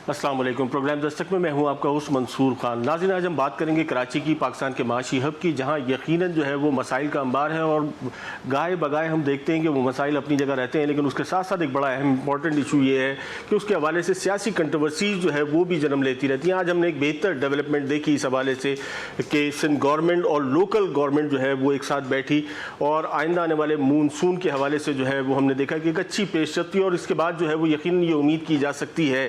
السلام علیکم۔ پروگرام دستک میں ہوں آپ کا ہوسٹ منصور خان۔ ناظرین، آج ہم بات کریں گے کراچی کی، پاکستان کے معاشی ہب کی، جہاں یقیناً جو ہے وہ مسائل کا انبار ہے اور گائے بگائے ہم دیکھتے ہیں کہ وہ مسائل اپنی جگہ رہتے ہیں، لیکن اس کے ساتھ ساتھ ایک بڑا اہم امپورٹنٹ ایشو یہ ہے کہ اس کے حوالے سے سیاسی کنٹروورسیز جو ہے وہ بھی جنم لیتی رہتی ہیں۔ آج ہم نے ایک بہتر ڈیولپمنٹ دیکھی اس حوالے سے کہ سندھ گورنمنٹ اور لوکل گورنمنٹ جو ہے وہ ایک ساتھ بیٹھی اور آئندہ آنے والے مونسون کے حوالے سے جو ہے وہ ہم نے دیکھا کہ ایک اچھی پیش رفتی، اور اس کے بعد جو ہے وہ یقیناً یہ امید کی جا سکتی ہے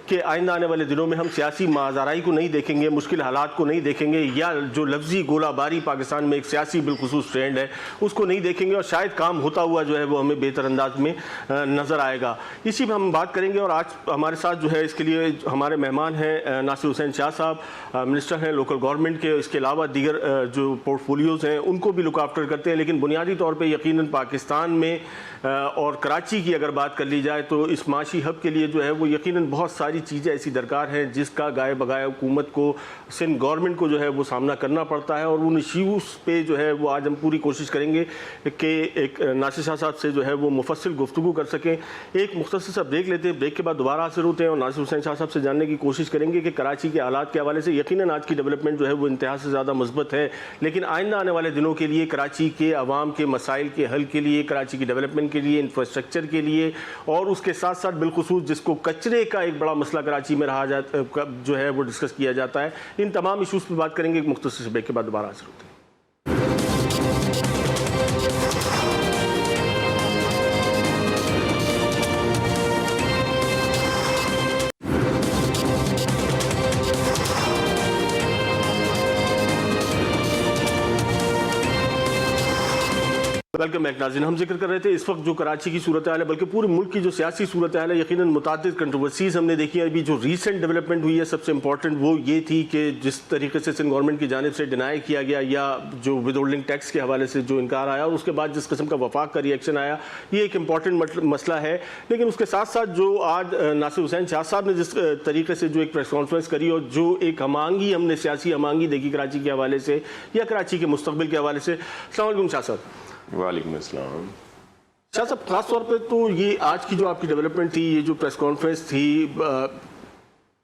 کہ آئندہ آنے والے دنوں میں ہم سیاسی مازارائی کو نہیں دیکھیں گے، مشکل حالات کو نہیں دیکھیں گے، یا جو لفظی گولہ باری پاکستان میں ایک سیاسی بالخصوص ٹرینڈ ہے اس کو نہیں دیکھیں گے، اور شاید کام ہوتا ہوا جو ہے وہ ہمیں بہتر انداز میں نظر آئے گا۔ اسی پہ ہم بات کریں گے، اور آج ہمارے ساتھ جو ہے اس کے لیے ہمارے مہمان ہیں ناصر حسین شاہ صاحب، منسٹر ہیں لوکل گورنمنٹ کے، اس کے علاوہ دیگر جو پورٹ فولیوز ہیں ان کو بھی لک آفٹر کرتے ہیں، لیکن بنیادی طور پہ یقیناً پاکستان میں اور کراچی کی اگر بات کر لی جائے تو اس معاشی ہب کے لیے جو ہے وہ یقیناً بہت ساری چیزیں ایسی درکار ہیں جس کا گائے بگائے حکومت کو، سندھ گورنمنٹ کو جو ہے وہ سامنا کرنا پڑتا ہے، اور ان ایشوز پہ جو ہے وہ آج ہم پوری کوشش کریں گے کہ ایک ناصر شاہ صاحب سے جو ہے وہ مفصل گفتگو کر سکیں۔ ایک مختصر سا بریک لیتے ہیں، بریک کے بعد دوبارہ حاضر ہوتے ہیں اور ناصر حسین شاہ صاحب سے جاننے کی کوشش کریں گے کہ کراچی کے حالات کے حوالے سے یقیناً آج کی ڈیولپمنٹ جو ہے وہ انتہا سے زیادہ مثبت ہے، لیکن آئندہ آنے والے دنوں کے لیے کراچی کے عوام کے مسائل کے حل کے لیے، کراچی کی ڈیولپمنٹ کے لیے، انفراسٹرکچر کے لیے، اور اس کے ساتھ ساتھ بالخصوص جس کو کچرے کا ایک بڑا مسئلہ کراچی میں رہا جو ہے وہ ڈسکس کیا جاتا ہے، ان تمام ایشوز پہ بات کریں گے۔ ایک مختصر بریک کے بعد دوبارہ حاضر ہوتے ہیں۔ ویلکم بیک ناظرین، ہم ذکر کر رہے تھے اس وقت جو کراچی کی صورتحال ہے، بلکہ پورے ملک کی جو سیاسی صورتحال ہے، یقیناً متعدد کنٹروورسیز ہم نے دیکھی ہیں۔ ابھی جو ریسنٹ ڈیولپمنٹ ہوئی ہے سب سے امپورٹنٹ وہ یہ تھی کہ جس طریقے سے سندھ گورنمنٹ کی جانب سے ڈینائی کیا گیا، یا جو ود ہولڈنگ ٹیکس کے حوالے سے جو انکار آیا، اور اس کے بعد جس قسم کا وفاق کا ریئیکشن آیا، یہ ایک امپورٹنٹ مسئلہ ہے۔ لیکن اس کے ساتھ ساتھ جو آج ناصر حسین شاہ صاحب نے جس طریقے سے جو ایک پریس کانفرنس کری اور جو ایک ہم آہنگی ہم نے سیاسی ہم آہنگی دیکھی کراچی کے حوالے سے یا کراچی کے مستقبل کے حوالے سے۔ السلام علیکم شاہ صاحب۔ وعلیکم السلام۔ شاہ صاحب، خاص طور پہ تو یہ آج کی جو آپ کی ڈیولپمنٹ تھی، یہ جو پریس کانفرنس تھی،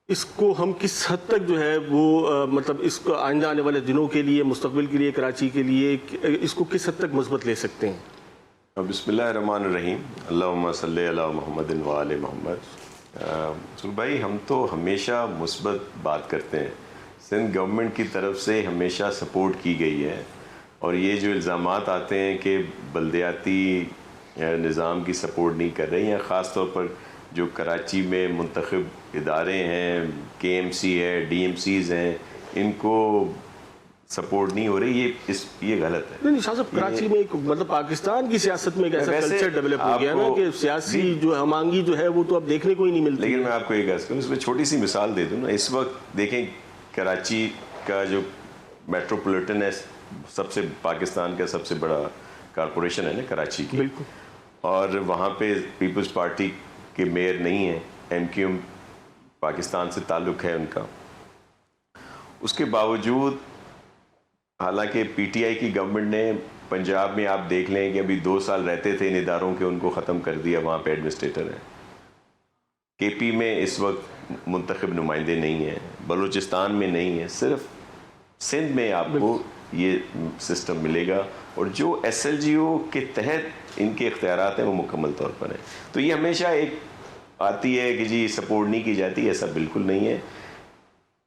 اس کو ہم کس حد تک جو ہے وہ مطلب اس کو آئندہ آنے والے دنوں کے لیے، مستقبل کے لیے، کراچی کے لیے اس کو کس حد تک مثبت لے سکتے ہیں؟ بسم اللہ الرحمن الرحیم، اللہم صلی علی محمد وآل محمد۔ منصور بھائی، ہم تو ہمیشہ مثبت بات کرتے ہیں، سندھ گورنمنٹ کی طرف سے ہمیشہ سپورٹ کی گئی ہے، اور یہ جو الزامات آتے ہیں کہ بلدیاتی نظام کی سپورٹ نہیں کر رہے ہیں، یا خاص طور پر جو کراچی میں منتخب ادارے ہیں، کے ایم سی ہے، ڈی ایم سیز ہیں، ان کو سپورٹ نہیں ہو رہی، یہ غلط ہے۔ نہیں شاہ صاحب، کراچی میں ایک مطلب پاکستان کی سیاست میں ایک ایسا کلچر ڈیولپ ہو گیا نا کہ سیاسی جو ہم آہنگی جو ہے وہ تو اب دیکھنے کو ہی نہیں ملتی۔ لیکن میں آپ کو ایک عرض کروں، اس میں چھوٹی سی مثال دے دوں نا، اس وقت دیکھیں کراچی کا جو میٹروپولیٹن ہے، سب سے پاکستان کا سب سے بڑا کارپوریشن ہے نا کراچی کی، بالکل، اور وہاں پہ پیپلز پارٹی کے میئر نہیں ہیں، ایم کیو ایم پاکستان سے تعلق ہے ان کا۔ اس کے باوجود حالانکہ پی ٹی آئی کی گورنمنٹ نے پنجاب میں آپ دیکھ لیں کہ ابھی 2 سال رہتے تھے ان اداروں کے، ان کو ختم کر دیا، وہاں پہ ایڈمنسٹریٹر ہیں۔ کے پی میں اس وقت منتخب نمائندے نہیں ہیں، بلوچستان میں نہیں ہیں، صرف سندھ میں آپ کو یہ سسٹم ملے گا، اور جو ایس ایل جی او کے تحت ان کے اختیارات ہیں وہ مکمل طور پر ہیں۔ تو یہ ہمیشہ ایک آتی ہے کہ جی سپورٹ نہیں کی جاتی، ایسا بالکل نہیں ہے۔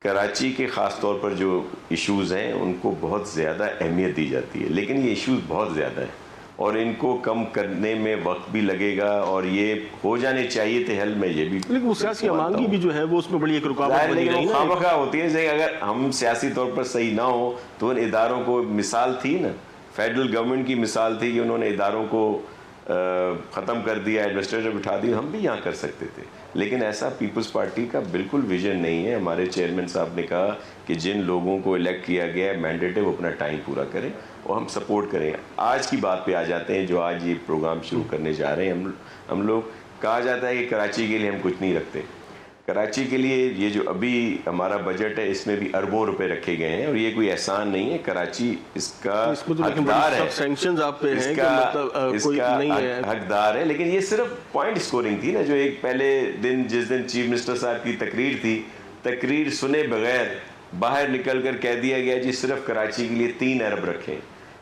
کراچی کے خاص طور پر جو ایشوز ہیں ان کو بہت زیادہ اہمیت دی جاتی ہے، لیکن یہ ایشوز بہت زیادہ ہیں اور ان کو کم کرنے میں وقت بھی لگے گا، اور یہ ہو جانے چاہیے تھے حل میں، یہ بھی لیکن وہ سیاسی امانگی بھی جو ہے وہ اس میں بڑی ایک رکاوٹ بنی رہی نا۔ خواہ ہوتی ہے، اگر ہم سیاسی طور پر صحیح نہ ہو تو ان اداروں کو، مثال تھی نا، فیڈرل گورنمنٹ کی مثال تھی کہ انہوں نے اداروں کو ختم کر دیا، ایڈمنسٹریٹر بٹھا دیا، ہم بھی یہاں کر سکتے تھے، لیکن ایسا پیپلز پارٹی کا بالکل ویژن نہیں ہے۔ ہمارے چیئرمین صاحب نے کہا کہ جن لوگوں کو الیکٹ کیا گیا ہے، مینڈیٹ ہے، وہ اپنا ٹائم پورا کریں اور ہم سپورٹ کریں۔ آج کی بات پہ آ جاتے ہیں، جو آج یہ پروگرام شروع کرنے جا رہے ہیں ہم لوگ، کہا جاتا ہے کہ کراچی کے لیے ہم کچھ نہیں رکھتے، کراچی کے لیے یہ جو ابھی ہمارا بجٹ ہے اس میں بھی اربوں روپے رکھے گئے ہیں، اور یہ کوئی احسان نہیں ہے، کراچی اس کا حقدار ہے، سینکشنز آپ پہ ہیں کہ مطلب کوئی نہیں ہے، حقدار ہے. لیکن یہ صرف پوائنٹ سکورنگ تھی نا، جو ایک پہلے دن جس دن چیف منسٹر صاحب کی تقریر تھی، تقریر سنے بغیر باہر نکل کر کہہ دیا گیا جی صرف کراچی کے لیے 3 ارب رکھیں.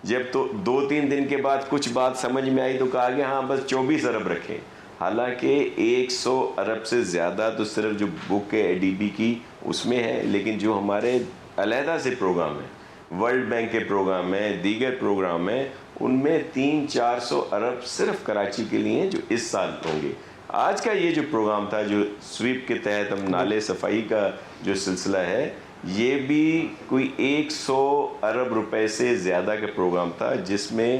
جب تو 2-3 دن کے بعد کچھ بات سمجھ میں آئی تو کہا گیا ہاں بس 24 ارب رکھیں. حالانکہ 100 ارب سے زیادہ تو صرف جو بک ہے اے ڈی بی کی اس میں ہے، لیکن جو ہمارے علیحدہ سے پروگرام ہیں، ورلڈ بینک کے پروگرام ہیں، دیگر پروگرام ہیں، ان میں 300-400 ارب صرف کراچی کے لیے ہیں جو اس سال ہوں گے. آج کا یہ جو پروگرام تھا، جو سویپ کے تحت ہم نالے صفائی کا جو سلسلہ ہے، یہ بھی کوئی 100 ارب روپے سے زیادہ کا پروگرام تھا، جس میں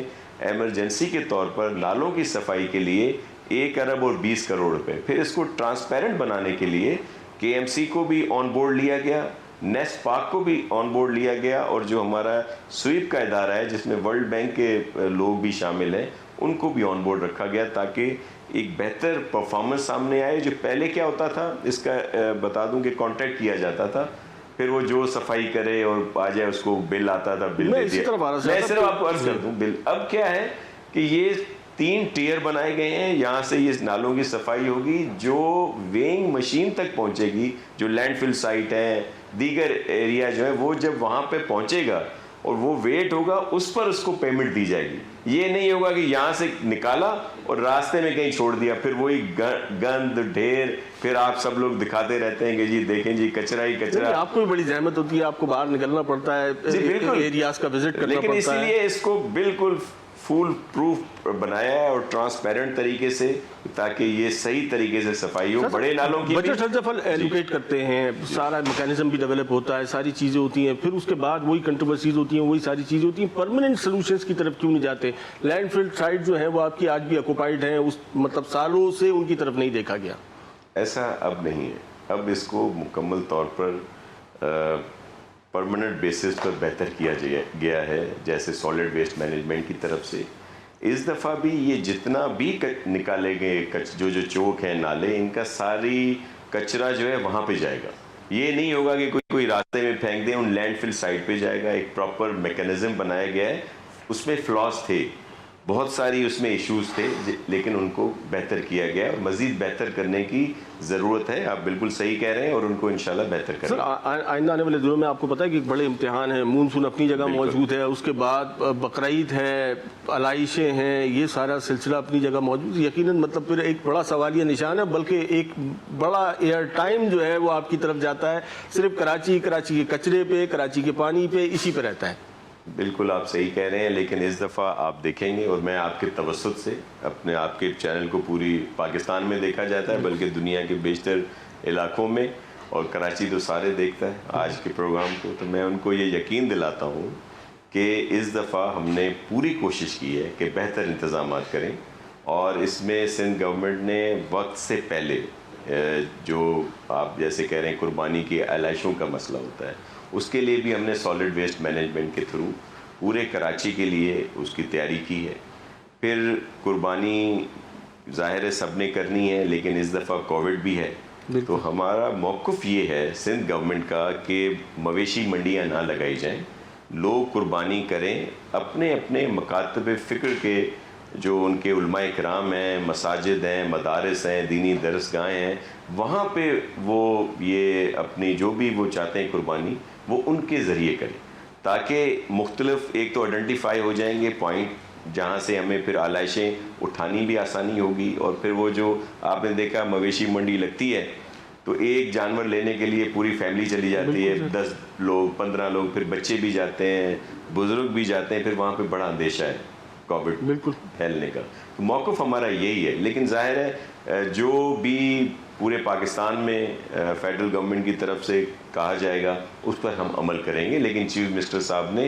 ایمرجنسی کے طور پر نالوں کی صفائی کے لیے 1 ارب اور 20 کروڑ روپے. پھر اس کو ٹرانسپیرنٹ بنانے کے لیے کے ایم سی کو بھی آن بورڈ لیا گیا، نیسٹ پاک کو بھی آن بورڈ لیا گیا، اور جو ہمارا سویپ کا ادارہ ہے جس میں ورلڈ بینک کے لوگ بھی شامل ہیں ان کو بھی آن بورڈ رکھا گیا، تاکہ ایک بہتر پرفارمنس سامنے آئے. جو پہلے کیا ہوتا تھا اس کا بتا دوں کہ کانٹریکٹ کیا جاتا تھا، پھر وہ جو صفائی کرے اور آ جائے اس کو بل آتا تھا، بل دے دیا. میں صرف آپ کو عرض کر دوں بل اب کیا ہے کہ یہ 3 ٹیئر بنائے گئے ہیں. یہاں سے یہ نالوں کی صفائی ہوگی، جو ویئنگ مشین تک پہنچے گی، جو لینڈ فل سائٹ ہیں، دیگر ایریا جو ہے، وہ جب وہاں پہ پہنچے گا اور وہ ویٹ ہوگا اس پر اس کو پیمنٹ دی جائے گی. یہ نہیں ہوگا کہ یہاں سے نکالا اور راستے میں کہیں چھوڑ دیا، پھر وہی گند ڈھیر، پھر آپ سب لوگ دکھاتے رہتے ہیں کہ جی دیکھیں جی کچرا ہی کچرا. آپ کو بھی بڑی زحمت ہوتی ہے، آپ کو باہر نکلنا پڑتا ہے، ایریاز کا وزٹ کرنا پڑتا ہے، لیکن اسی لیے اس کو بالکل فول پروف بنایا ہے اور ٹرانسپیرنٹ طریقے سے، تاکہ یہ صحیح طریقے سے صفائی ہو. بڑے نالوں کی بجٹ ہر دفعہ ایلوکیٹ کرتے ہیں، سارا میکانزم بھی ڈیولپ ہوتا ہے، ساری چیزیں ہوتی ہیں، پھر اس کے بعد وہی کنٹروورسیز ہوتی ہیں، وہی ساری چیزیں ہوتی ہیں. پرماننٹ سولوشنز کی طرف کیوں نہیں جاتے؟ لینڈ فل سائٹ جو ہیں وہ آپ کی آج بھی آکوپائڈ ہیں، اس مطلب سالوں سے ان کی طرف نہیں دیکھا گیا. ایسا اب نہیں ہے. اب اس کو مکمل طور پر پرماننٹ بیسس پر بہتر کیا گیا ہے، جیسے سالڈ ویسٹ مینجمنٹ کی طرف سے. اس دفعہ بھی یہ جتنا بھی نکالے گئے جو چوک ہیں، نالے، ان کا ساری کچرا جو ہے وہاں پہ جائے گا. یہ نہیں ہوگا کہ کوئی راستے میں پھینک دیں، ان لینڈ فل سائٹ پہ جائے گا. ایک پراپر میکانزم بنایا گیا ہے. اس میں فلاس تھے، بہت ساری اس میں ایشوز تھے، لیکن ان کو بہتر کیا گیا اور مزید بہتر کرنے کی ضرورت ہے. آپ بالکل صحیح کہہ رہے ہیں اور ان کو انشاءاللہ بہتر کریں. سر آئندہ آنے والے دنوں میں آپ کو پتا ہے کہ ایک بڑے امتحان ہیں. مونسون اپنی جگہ موجود ہے، اس کے بعد بقرعید ہے، علائشیں ہیں، یہ سارا سلسلہ اپنی جگہ موجود. یقیناً مطلب پھر ایک بڑا سوالیہ نشان ہے، بلکہ ایک بڑا ایئر ٹائم جو ہے وہ آپ کی طرف جاتا ہے، صرف کراچی کے کچرے پہ، کراچی کے پانی پہ، اسی پہ رہتا ہے. بالکل آپ صحیح کہہ رہے ہیں، لیکن اس دفعہ آپ دیکھیں گے، اور میں آپ کے توسط سے آپ کے چینل کو پوری پاکستان میں دیکھا جاتا ہے، بلکہ دنیا کے بیشتر علاقوں میں، اور کراچی تو سارے دیکھتا ہے آج کے پروگرام کو. تو میں ان کو یہ یقین دلاتا ہوں کہ اس دفعہ ہم نے پوری کوشش کی ہے کہ بہتر انتظامات کریں، اور اس میں سندھ گورنمنٹ نے وقت سے پہلے جو آپ جیسے کہہ رہے ہیں قربانی کی علائشوں کا مسئلہ ہوتا ہے، اس کے لیے بھی ہم نے سالڈ ویسٹ مینجمنٹ کے تھرو پورے کراچی کے لیے اس کی تیاری کی ہے. پھر قربانی ظاہر ہے سب نے کرنی ہے، لیکن اس دفعہ کووڈ بھی ہے، تو ہمارا موقف یہ ہے سندھ گورنمنٹ کا کہ مویشی منڈیاں نہ لگائی جائیں. لوگ قربانی کریں، اپنے اپنے مکاتب فکر کے جو ان کے علماء کرام ہیں، مساجد ہیں، مدارس ہیں، دینی درسگاہیں ہیں، وہاں پہ وہ یہ اپنی جو بھی وہ چاہتے ہیں قربانی، وہ ان کے ذریعے کریں، تاکہ مختلف ایک تو آئیڈینٹیفائی ہو جائیں گے پوائنٹ جہاں سے ہمیں پھر علائشیں اٹھانی بھی آسانی ہوگی. اور پھر وہ جو آپ نے دیکھا مویشی منڈی لگتی ہے تو ایک جانور لینے کے لیے پوری فیملی چلی جاتی ہے، 10 لوگ 15 لوگ، پھر بچے بھی جاتے ہیں، بزرگ بھی جاتے ہیں، پھر وہاں پہ بڑا اندیشہ ہے کووڈ بالکل پھیلنے کا. تو موقف ہمارا یہی ہے، لیکن ظاہر ہے جو بھی پورے پاکستان میں فیڈرل گورنمنٹ کی طرف سے کہا جائے گا اس پر ہم عمل کریں گے. لیکن چیف منسٹر صاحب نے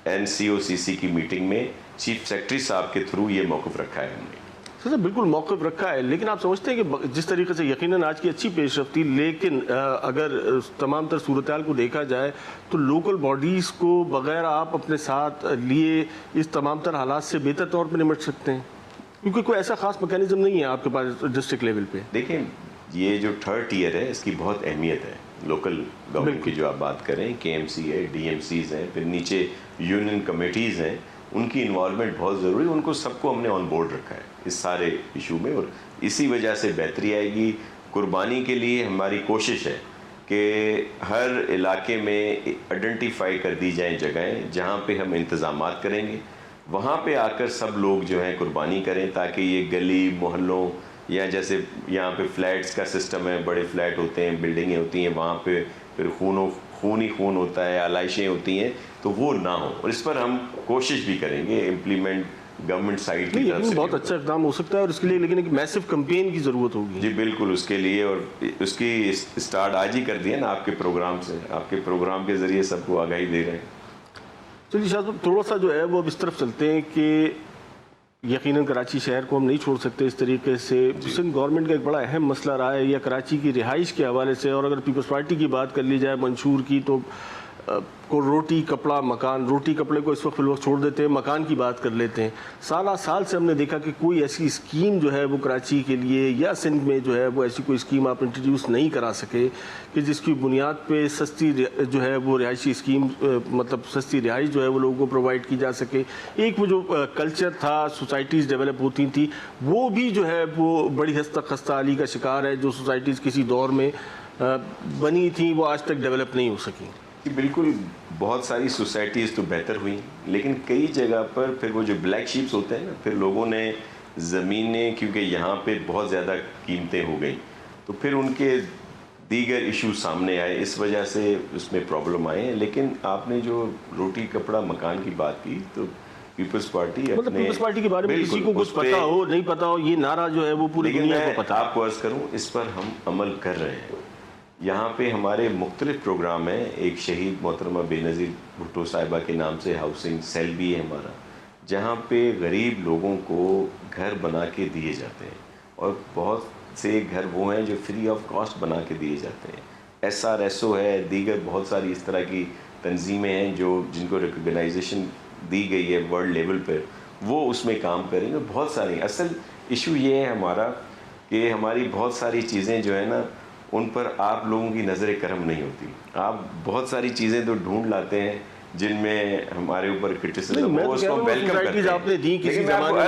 NCOCC کی میٹنگ میں چیف سیکرٹری صاحب کے تھرو یہ موقف رکھا ہے. ہم نے سر بالکل موقف رکھا ہے، لیکن آپ سمجھتے ہیں کہ جس طریقے سے یقیناً آج کی اچھی پیش رفتی، لیکن اگر تمام تر صورتحال کو دیکھا جائے تو لوکل باڈیز کو بغیر آپ اپنے ساتھ لیے اس تمام تر حالات سے بہتر طور پر نمٹ سکتے ہیں، کیونکہ کوئی ایسا خاص میکانزم نہیں ہے آپ کے پاس ڈسٹرکٹ لیول پہ. دیکھیں یہ جو تھرڈ ٹیئر ہے اس کی بہت اہمیت ہے. لوکل گورنمنٹ کی جو آپ بات کریں, کے ایم سی ہے, ڈی ایم سیز ہیں, پھر نیچے یونین کمیٹیز ہیں, ان کی انوالومنٹ بہت ضروری ہے. ان کو سب کو ہم نے آن بورڈ رکھا ہے اس سارے ایشو میں, اور اسی وجہ سے بہتری آئے گی. قربانی کے لیے ہماری کوشش ہے کہ ہر علاقے میں آئیڈینٹیفائی کر دی جائیں جگہیں جہاں پہ ہم انتظامات کریں گے, وہاں پہ آ کر سب لوگ جو ہیں قربانی کریں, تاکہ یہ گلی محلوں یا جیسے یہاں پہ فلیٹس کا سسٹم ہے, بڑے فلیٹ ہوتے ہیں, بلڈنگیں ہوتی ہیں, وہاں پہ پھر خون ہی خون ہوتا ہے, آلائشیں ہوتی ہیں, تو وہ نہ ہو. اور اس پر ہم کوشش بھی کریں گے امپلیمنٹ گورنمنٹ سائڈ کی طرف سے. بہت اچھا اقدام ہو سکتا ہے, اور اس کے لیے لیکن ایک میسو کمپین کی ضرورت ہوگی. جی بالکل, اس کے لیے, اور اس کی اسٹارٹ آج ہی کر دیا نا آپ کے پروگرام سے, آپ کے پروگرام کے ذریعے سب کو آگاہی دے رہے ہیں. چلیے شاہ صاحب, تھوڑا سا جو ہے وہ اب اس طرف چلتے ہیں کہ یقیناً کراچی شہر کو ہم نہیں چھوڑ سکتے اس طریقے سے. سندھ گورنمنٹ کا ایک بڑا اہم مسئلہ رہا ہے یا کراچی کی رہائش کے حوالے سے, اور اگر پیپلز پارٹی کی بات کر لی جائے منشور کی, تو کو روٹی کپڑا مکان, روٹی کپڑے کو اس وقت فی الوقت چھوڑ دیتے ہیں, مکان کی بات کر لیتے ہیں. سالہ سال سے ہم نے دیکھا کہ کوئی ایسی اسکیم جو ہے وہ کراچی کے لیے یا سندھ میں جو ہے وہ ایسی کوئی اسکیم آپ انٹروڈیوس نہیں کرا سکے کہ جس کی بنیاد پہ سستی جو ہے وہ رہائشی اسکیم, مطلب سستی رہائش جو ہے وہ لوگوں کو پرووائڈ کی جا سکے. ایک وہ جو کلچر تھا, سوسائٹیز ڈیولپ ہوتی تھیں, وہ بھی جو ہے وہ بڑی حد تک خستہ حالی کا شکار ہے. جو سوسائٹیز کسی دور میں بنی تھیں وہ آج تک ڈیولپ نہیں ہو سکیں. بالکل, بہت ساری سوسائٹیز تو بہتر ہوئیں, لیکن کئی جگہ پر پھر وہ جو بلیک شیپس ہوتے ہیں نا, پھر لوگوں نے زمینیں, کیونکہ یہاں پہ بہت زیادہ قیمتیں ہو گئیں, تو پھر ان کے دیگر ایشو سامنے آئے, اس وجہ سے اس میں پرابلم آئے ہیں. لیکن آپ نے جو روٹی کپڑا مکان کی بات کی, تو پیپلز پارٹی مطلب پیپلز پارٹی کے بارے میں کسی کو کچھ پتا ہو نہیں پتا ہو, یہ نعرہ جو ہے وہ پوری دنیا کو پتا ہے. آپ کو عرض کروں, اس پر ہم عمل کر رہے ہیں. یہاں پہ ہمارے مختلف پروگرام ہیں. ایک شہید محترمہ بے نظیر بھٹو صاحبہ کے نام سے ہاؤسنگ سیل بھی ہے ہمارا, جہاں پہ غریب لوگوں کو گھر بنا کے دیے جاتے ہیں, اور بہت سے گھر وہ ہیں جو فری آف کاسٹ بنا کے دیے جاتے ہیں. ایس آر ایس او ہے, دیگر بہت ساری اس طرح کی تنظیمیں ہیں جو جن کو ریکگنائزیشن دی گئی ہے ورلڈ لیول پہ, وہ اس میں کام کریں گے. بہت ساری, اصل ایشو یہ ہے ہمارا کہ ہماری بہت ساری چیزیں جو ہے نا, ان پر آپ لوگوں کی نظر کرم نہیں ہوتی. آپ بہت ساری چیزیں تو ڈھونڈ لاتے ہیں جن میں ہمارے اوپر کرٹیسزم ہو, اس کو ویلکم کرتے ہیں. لیکن میں آپ کو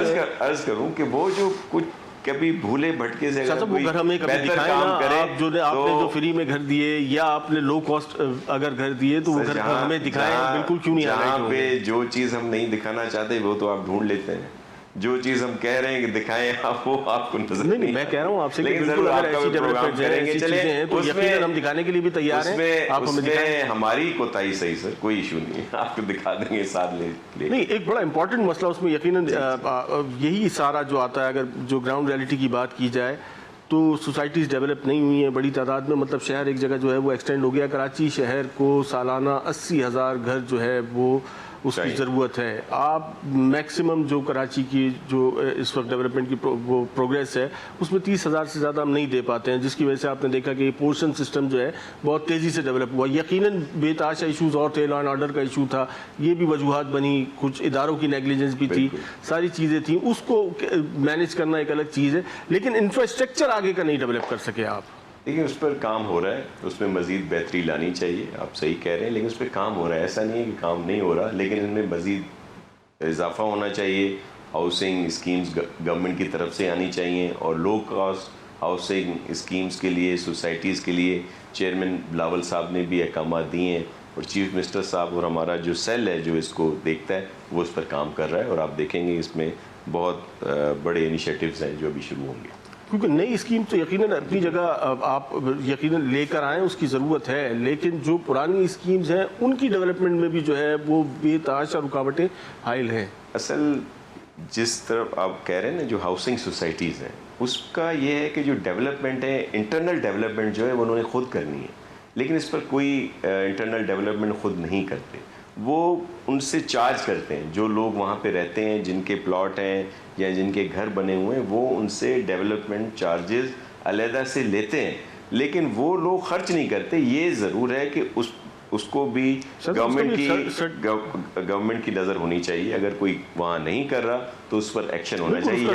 عرض کروں کہ وہ جو کچھ کبھی بھولے بھٹکے سے اگر کوئی بہتر کام کرے, آپ نے جو فری میں گھر دیے یا آپ نے لو کاسٹ اگر گھر دیے, تو وہ گھر ہمیں دکھائیں. بالکل کیوں نہیں, جہاں پہ جو چیز ہم نہیں دکھانا چاہتے وہ تو آپ ڈھونڈ لیتے ہیں. جو چیز ہم کہہ رہے ہیں کہ دکھائیں آپ, وہ آپ کو نظر نہیں. میں کہہ رہا ہوں آپ سے, لیکن ضرور آپ کا پروگرام کریں گے. چلیں, تو یقیناً ہم دکھانے کے لیے بھی تیار ہیں. اس میں ہماری کوتاہی صحیح سر, کوئی ایشو نہیں ہے, آپ کو دکھا دیں گے ساتھ لے. نہیں, ایک بڑا امپورٹنٹ مسئلہ اس میں یقیناً یہی سارا جو آتا ہے. اگر جو گراؤنڈ ریئلٹی کی بات کی جائے تو سوسائٹیز ڈیولپ نہیں ہوئی ہیں بڑی تعداد میں. مطلب شہر ایک جگہ جو ہے وہ ایکسٹینڈ ہو گیا. کراچی شہر کو سالانہ 80,000 گھر جو ہے وہ اس کی ضرورت ہے. آپ میکسیمم جو کراچی کی جو اس وقت ڈیولپمنٹ کی وہ پروگریس ہے, اس میں 30,000 سے زیادہ ہم نہیں دے پاتے ہیں, جس کی وجہ سے آپ نے دیکھا کہ یہ پورشن سسٹم جو ہے بہت تیزی سے ڈیولپ ہوا. یقیناً بے تحاشا ایشوز اور تھے, لا اینڈ آرڈر کا ایشو تھا, یہ بھی وجوہات بنی, کچھ اداروں کی نیگلیجنس بھی تھی, ساری چیزیں تھیں. اس کو مینیج کرنا ایک الگ چیز ہے, لیکن انفراسٹرکچر آگے کا نہیں ڈیولپ کر سکے آپ. لیکن اس پر کام ہو رہا ہے, اس میں مزید بہتری لانی چاہیے. آپ صحیح کہہ رہے ہیں, لیکن اس پہ کام ہو رہا ہے. ایسا نہیں ہے کہ کام نہیں ہو رہا, لیکن ان میں مزید اضافہ ہونا چاہیے. ہاؤسنگ اسکیمز گورنمنٹ کی طرف سے آنی چاہیے, اور لو کاسٹ ہاؤسنگ اسکیمز کے لیے سوسائٹیز کے لیے چیئرمین بلاول صاحب نے بھی احکامات دیے ہیں, اور چیف منسٹر صاحب اور ہمارا جو سیل ہے جو اس کو دیکھتا ہے وہ اس پر کام کر رہا ہے. اور آپ دیکھیں گے اس میں بہت بڑے انیشیٹوز ہیں جو ابھی شروع ہوں گے. کیونکہ نئی اسکیم تو یقیناً اپنی جگہ آپ یقیناً لے کر آئیں, اس کی ضرورت ہے, لیکن جو پرانی اسکیمز ہیں ان کی ڈیولپمنٹ میں بھی جو ہے وہ بے تحاشا رکاوٹیں حائل ہیں. اصل جس طرف آپ کہہ رہے ہیں نا, جو ہاؤسنگ سوسائٹیز ہیں, اس کا یہ ہے کہ جو ڈیولپمنٹ ہے, انٹرنل ڈیولپمنٹ جو ہے وہ انہوں نے خود کرنی ہے, لیکن اس پر کوئی انٹرنل ڈیولپمنٹ خود نہیں کرتے. وہ ان سے چارج کرتے ہیں, جو لوگ وہاں پہ رہتے ہیں, جن کے پلاٹ ہیں یا جن کے گھر بنے ہوئے ہیں, وہ ان سے ڈیولپمنٹ چارجز علیحدہ سے لیتے ہیں, لیکن وہ لوگ خرچ نہیں کرتے. یہ ضرور ہے کہ اس کو بھی گورنمنٹ کی نظر ہونی چاہیے. اگر کوئی وہاں نہیں کر رہا تو اس پر ایکشن ہونا چاہیے.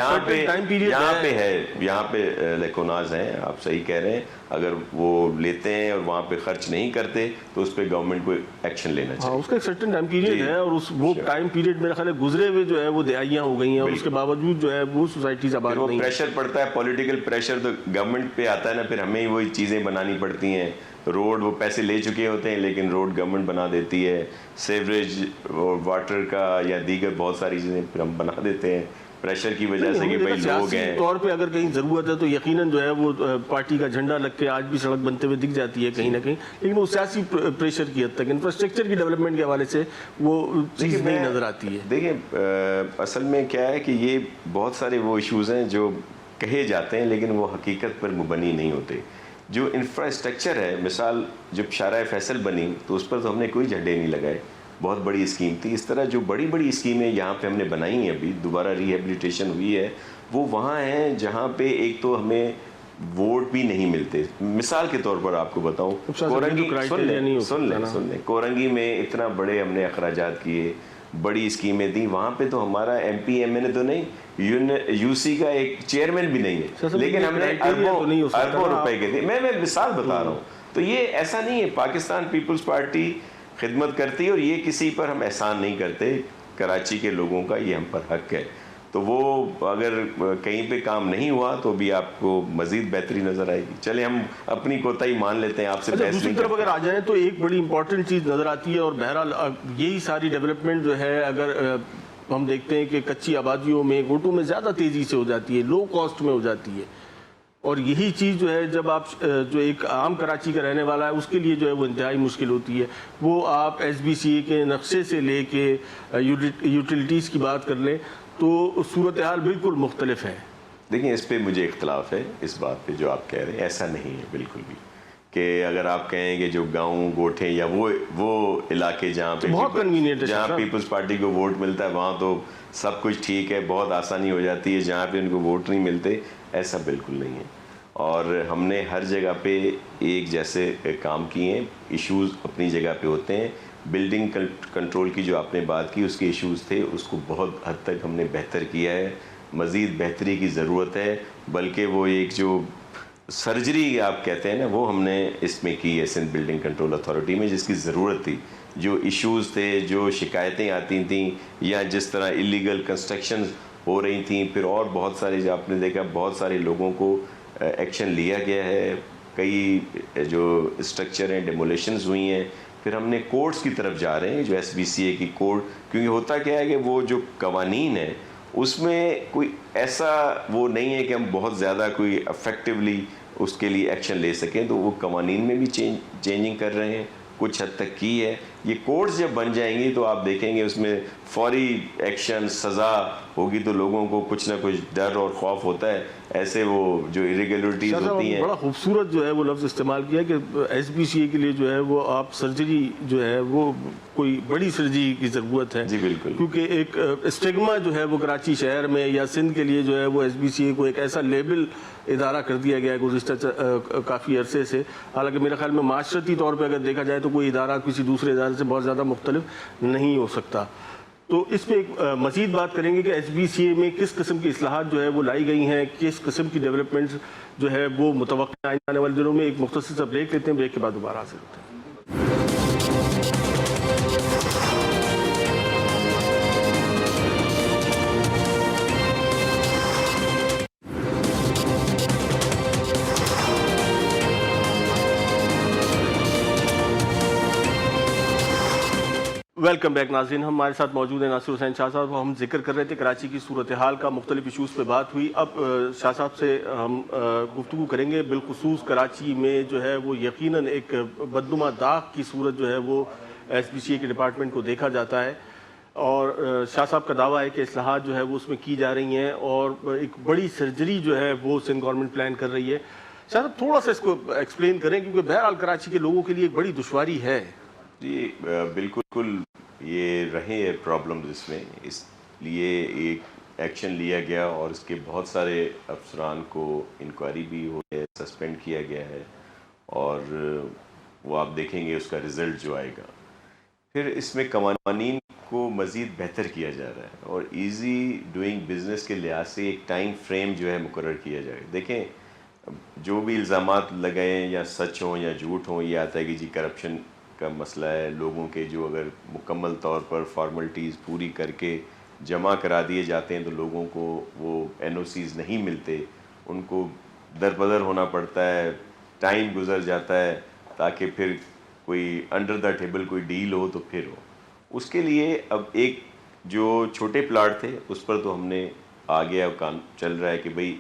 یہاں پہ لیکوناز ہیں, آپ صحیح کہہ رہے ہیں, اگر وہ لیتے ہیں اور وہاں پہ خرچ نہیں کرتے تو اس پہ گورنمنٹ کو ایکشن لینا چاہیے. اس کا ایک سرٹن ٹائم پیریڈ ہے, اور وہ ٹائم پیریڈ میرے خیال ہے گزرے ہوئے جو ہے وہ دہائیاں ہو گئی ہیں, اور اس کے باوجود جو ہے وہ سوسائٹیز آباد نہیں. پریشر پڑتا ہے, پولیٹیکل پریشر تو گورنمنٹ پہ آتا ہے نا, پھر ہمیں ہی وہی چیزیں بنانی پڑتی ہیں. روڈ وہ پیسے لے چکے ہوتے ہیں لیکن روڈ گورنمنٹ بنا دیتی ہے. سیوریج اور واٹر کا یا دیگر بہت ساری چیزیں پھر ہم بنا دیتے ہیں پریشر کی وجہ سے کہ بھائی لوگ ہیں. طور پہ اگر کہیں ضرورت ہے تو یقیناً جو ہے وہ پارٹی کا جھنڈا لگ کے آج بھی سڑک بنتے ہوئے دکھ جاتی ہے کہیں نہ کہیں, لیکن وہ سیاسی پریشر کی حد تک انفراسٹرکچر کی ڈیولپمنٹ کے حوالے سے وہ چیز نہیں نظر آتی ہے. دیکھیں اصل میں کیا ہے کہ یہ بہت سارے وہ ایشوز ہیں جو کہے جاتے ہیں لیکن وہ حقیقت پر مبنی نہیں ہوتے. جو انفراسٹرکچر ہے, مثال جب شارع فیصل بنی تو اس پر تو ہم نے کوئی جھنڈے نہیں لگائے, بہت بڑی اسکیم تھی. اس طرح جو بڑی بڑی اسکیمیں یہاں پہ ہم نے بنائی ہیں, ابھی دوبارہ ریہیبلیٹیشن ہوئی ہے, وہ وہاں ہیں جہاں پہ ایک تو ہمیں ووٹ بھی نہیں ملتے. مثال کے طور پر آپ کو بتاؤں, کورنگی میں اتنا بڑے ہم نے اخراجات کیے, بڑی اسکیمیں تھیں, وہاں پہ تو ہمارا ایم پی ایم این اے تو نہیں, یو سی کا ایک چیئرمین بھی نہیں ہے, لیکن ہم نے اربوں روپے کے تھے. میں مثال بتا رہا ہوں. تو یہ ایسا نہیں ہے. پاکستان پیپلز پارٹی خدمت کرتی ہے اور یہ کسی پر ہم احسان نہیں کرتے. کراچی کے لوگوں کا یہ ہم پر حق ہے. تو وہ اگر کہیں پہ کام نہیں ہوا تو بھی آپ کو مزید بہتری نظر آئے گی. چلے ہم اپنی کوتاہی مان لیتے ہیں, آپ سے بحث دوسری طرف اگر آ جائیں تو ایک بڑی امپورٹنٹ چیز نظر آتی ہے, اور بہرحال یہی ساری ڈیولپمنٹ جو ہے اگر ہم دیکھتے ہیں کہ کچی آبادیوں میں گوٹوں میں زیادہ تیزی سے ہو جاتی ہے, لو کاسٹ میں ہو جاتی ہے, اور یہی چیز جو ہے جب آپ جو ایک عام کراچی کا رہنے والا ہے اس کے لیے جو ہے وہ انتہائی مشکل ہوتی ہے. وہ آپ ایس بی سی اے کے نقشے سے لے کے یوٹیلیٹیز کی بات کر لیں تو صورتحال بالکل مختلف ہے. دیکھیں اس پہ مجھے اختلاف ہے, اس بات پہ جو آپ کہہ رہے ہیں ایسا نہیں ہے بالکل بھی, کہ اگر آپ کہیں کہ جو گاؤں گوٹھے یا وہ علاقے جہاں پیپلز پارٹی کو ووٹ ملتا ہے وہاں تو سب کچھ ٹھیک ہے, بہت آسانی ہو جاتی ہے, جہاں پہ ان کو ووٹ نہیں ملتے, ایسا بالکل نہیں ہے. اور ہم نے ہر جگہ پہ ایک جیسے کام کیے ہیں. ایشوز اپنی جگہ پہ ہوتے ہیں. بلڈنگ کنٹرول کی جو آپ نے بات کی اس کے ایشوز تھے, اس کو بہت حد تک ہم نے بہتر کیا ہے. مزید بہتری کی ضرورت ہے, بلکہ وہ ایک جو سرجری آپ کہتے ہیں نا وہ ہم نے اس میں کی ہے سندھ بلڈنگ کنٹرول اتھارٹی میں, جس کی ضرورت تھی. جو ایشوز تھے, جو شکایتیں آتی تھیں, یا جس طرح اللیگل کنسٹرکشنز ہو رہی تھیں, پھر اور بہت سارے جو آپ نے دیکھا بہت سارے لوگوں کو ایکشن لیا گیا ہے. کئی جو اسٹرکچر ہیں ڈیمولیشنز ہوئی ہیں. پھر ہم نے کورٹس کی طرف جا رہے ہیں, جو ایس بی سی اے کی کورٹ, کیونکہ ہوتا کیا ہے کہ وہ جو قوانین ہیں اس میں کوئی ایسا وہ نہیں ہے کہ ہم بہت زیادہ کوئی افیکٹولی اس کے لیے ایکشن لے سکیں. تو وہ قوانین میں بھی چینجنگ کر رہے ہیں, کچھ حد تک کی ہے. یہ کورٹس جب بن جائیں گی تو آپ دیکھیں گے اس میں فوری ایکشن, سزا ہوگی, تو لوگوں کو کچھ نہ کچھ ڈر اور خوف ہوتا ہے. ایسے وہ جو ایریگولرٹیز ہوتی ہیں, بڑا خوبصورت جو ہے وہ لفظ استعمال کیا کہ ایس بی سی اے کے لیے جو ہے وہ آپ سرجری جو ہے وہ کوئی بڑی سرجری کی ضرورت ہے. جی بالکل, کیونکہ ایک اسٹگما جو ہے وہ کراچی شہر میں یا سندھ کے لیے جو ہے وہ ایس بی سی اے کو ایک ایسا لیبل ادارہ کر دیا گیا ہے گزشتہ کافی عرصے سے. حالانکہ میرے خیال میں معاشرتی طور پہ اگر دیکھا جائے تو کوئی ادارہ کسی دوسرے ادارے سے بہت زیادہ مختلف نہیں ہو سکتا. تو اس پہ ایک مزید بات کریں گے کہ ایس بی سی اے میں کس قسم کی اصلاحات جو ہے وہ لائی گئی ہیں, کس قسم کی ڈیولپمنٹس جو ہے وہ متوقع آنے والے دنوں میں. ایک مختصر سا بریک لیتے ہیں, بریک کے بعد دوبارہ حاصل ہوتے ہیں. ویلکم بیک ناظرین. ہمارے ساتھ موجود ہیں ناصر حسین شاہ صاحب. ہم ذکر کر رہے تھے کراچی کی صورتحال کا, مختلف ایشوز پہ بات ہوئی. اب شاہ صاحب سے ہم گفتگو کریں گے بالخصوص کراچی میں جو ہے وہ یقیناً ایک بدنما داغ کی صورت جو ہے وہ ایس بی سی اے کے ڈپارٹمنٹ کو دیکھا جاتا ہے, اور شاہ صاحب کا دعویٰ ہے کہ اصلاحات جو ہے وہ اس میں کی جا رہی ہیں اور ایک بڑی سرجری جو ہے وہ سندھ گورنمنٹ پلان کر رہی ہے. شاہ صاحب تھوڑا سا اس کو ایکسپلین کریں, کیونکہ بہرحال کراچی کے لوگوں کے لیے ایک بڑی دشواری ہے. جی بالکل, یہ رہے پرابلمز اس میں, اس لیے ایک ایکشن لیا گیا اور اس کے بہت سارے افسران کو انکوائری بھی ہو گئی, سسپینڈ کیا گیا ہے. اور وہ آپ دیکھیں گے اس کا رزلٹ جو آئے گا. پھر اس میں قوانین کو مزید بہتر کیا جا رہا ہے اور ایزی ڈوئنگ بزنس کے لحاظ سے ایک ٹائم فریم جو ہے مقرر کیا جائے. دیکھیں جو بھی الزامات لگائیں یا سچ ہوں یا جھوٹ ہوں، یہ آتا ہے کہ جی کرپشن کا مسئلہ ہے، لوگوں کے جو اگر مکمل طور پر فارملٹیز پوری کر کے جمع کرا دیے جاتے ہیں تو لوگوں کو وہ این او سیز نہیں ملتے، ان کو در بدر ہونا پڑتا ہے، ٹائم گزر جاتا ہے تاکہ پھر کوئی انڈر دا ٹیبل کوئی ڈیل ہو تو پھر ہو. اس کے لیے اب ایک جو چھوٹے پلاٹ تھے اس پر تو ہم نے آگے اب کام چل رہا ہے کہ بھئی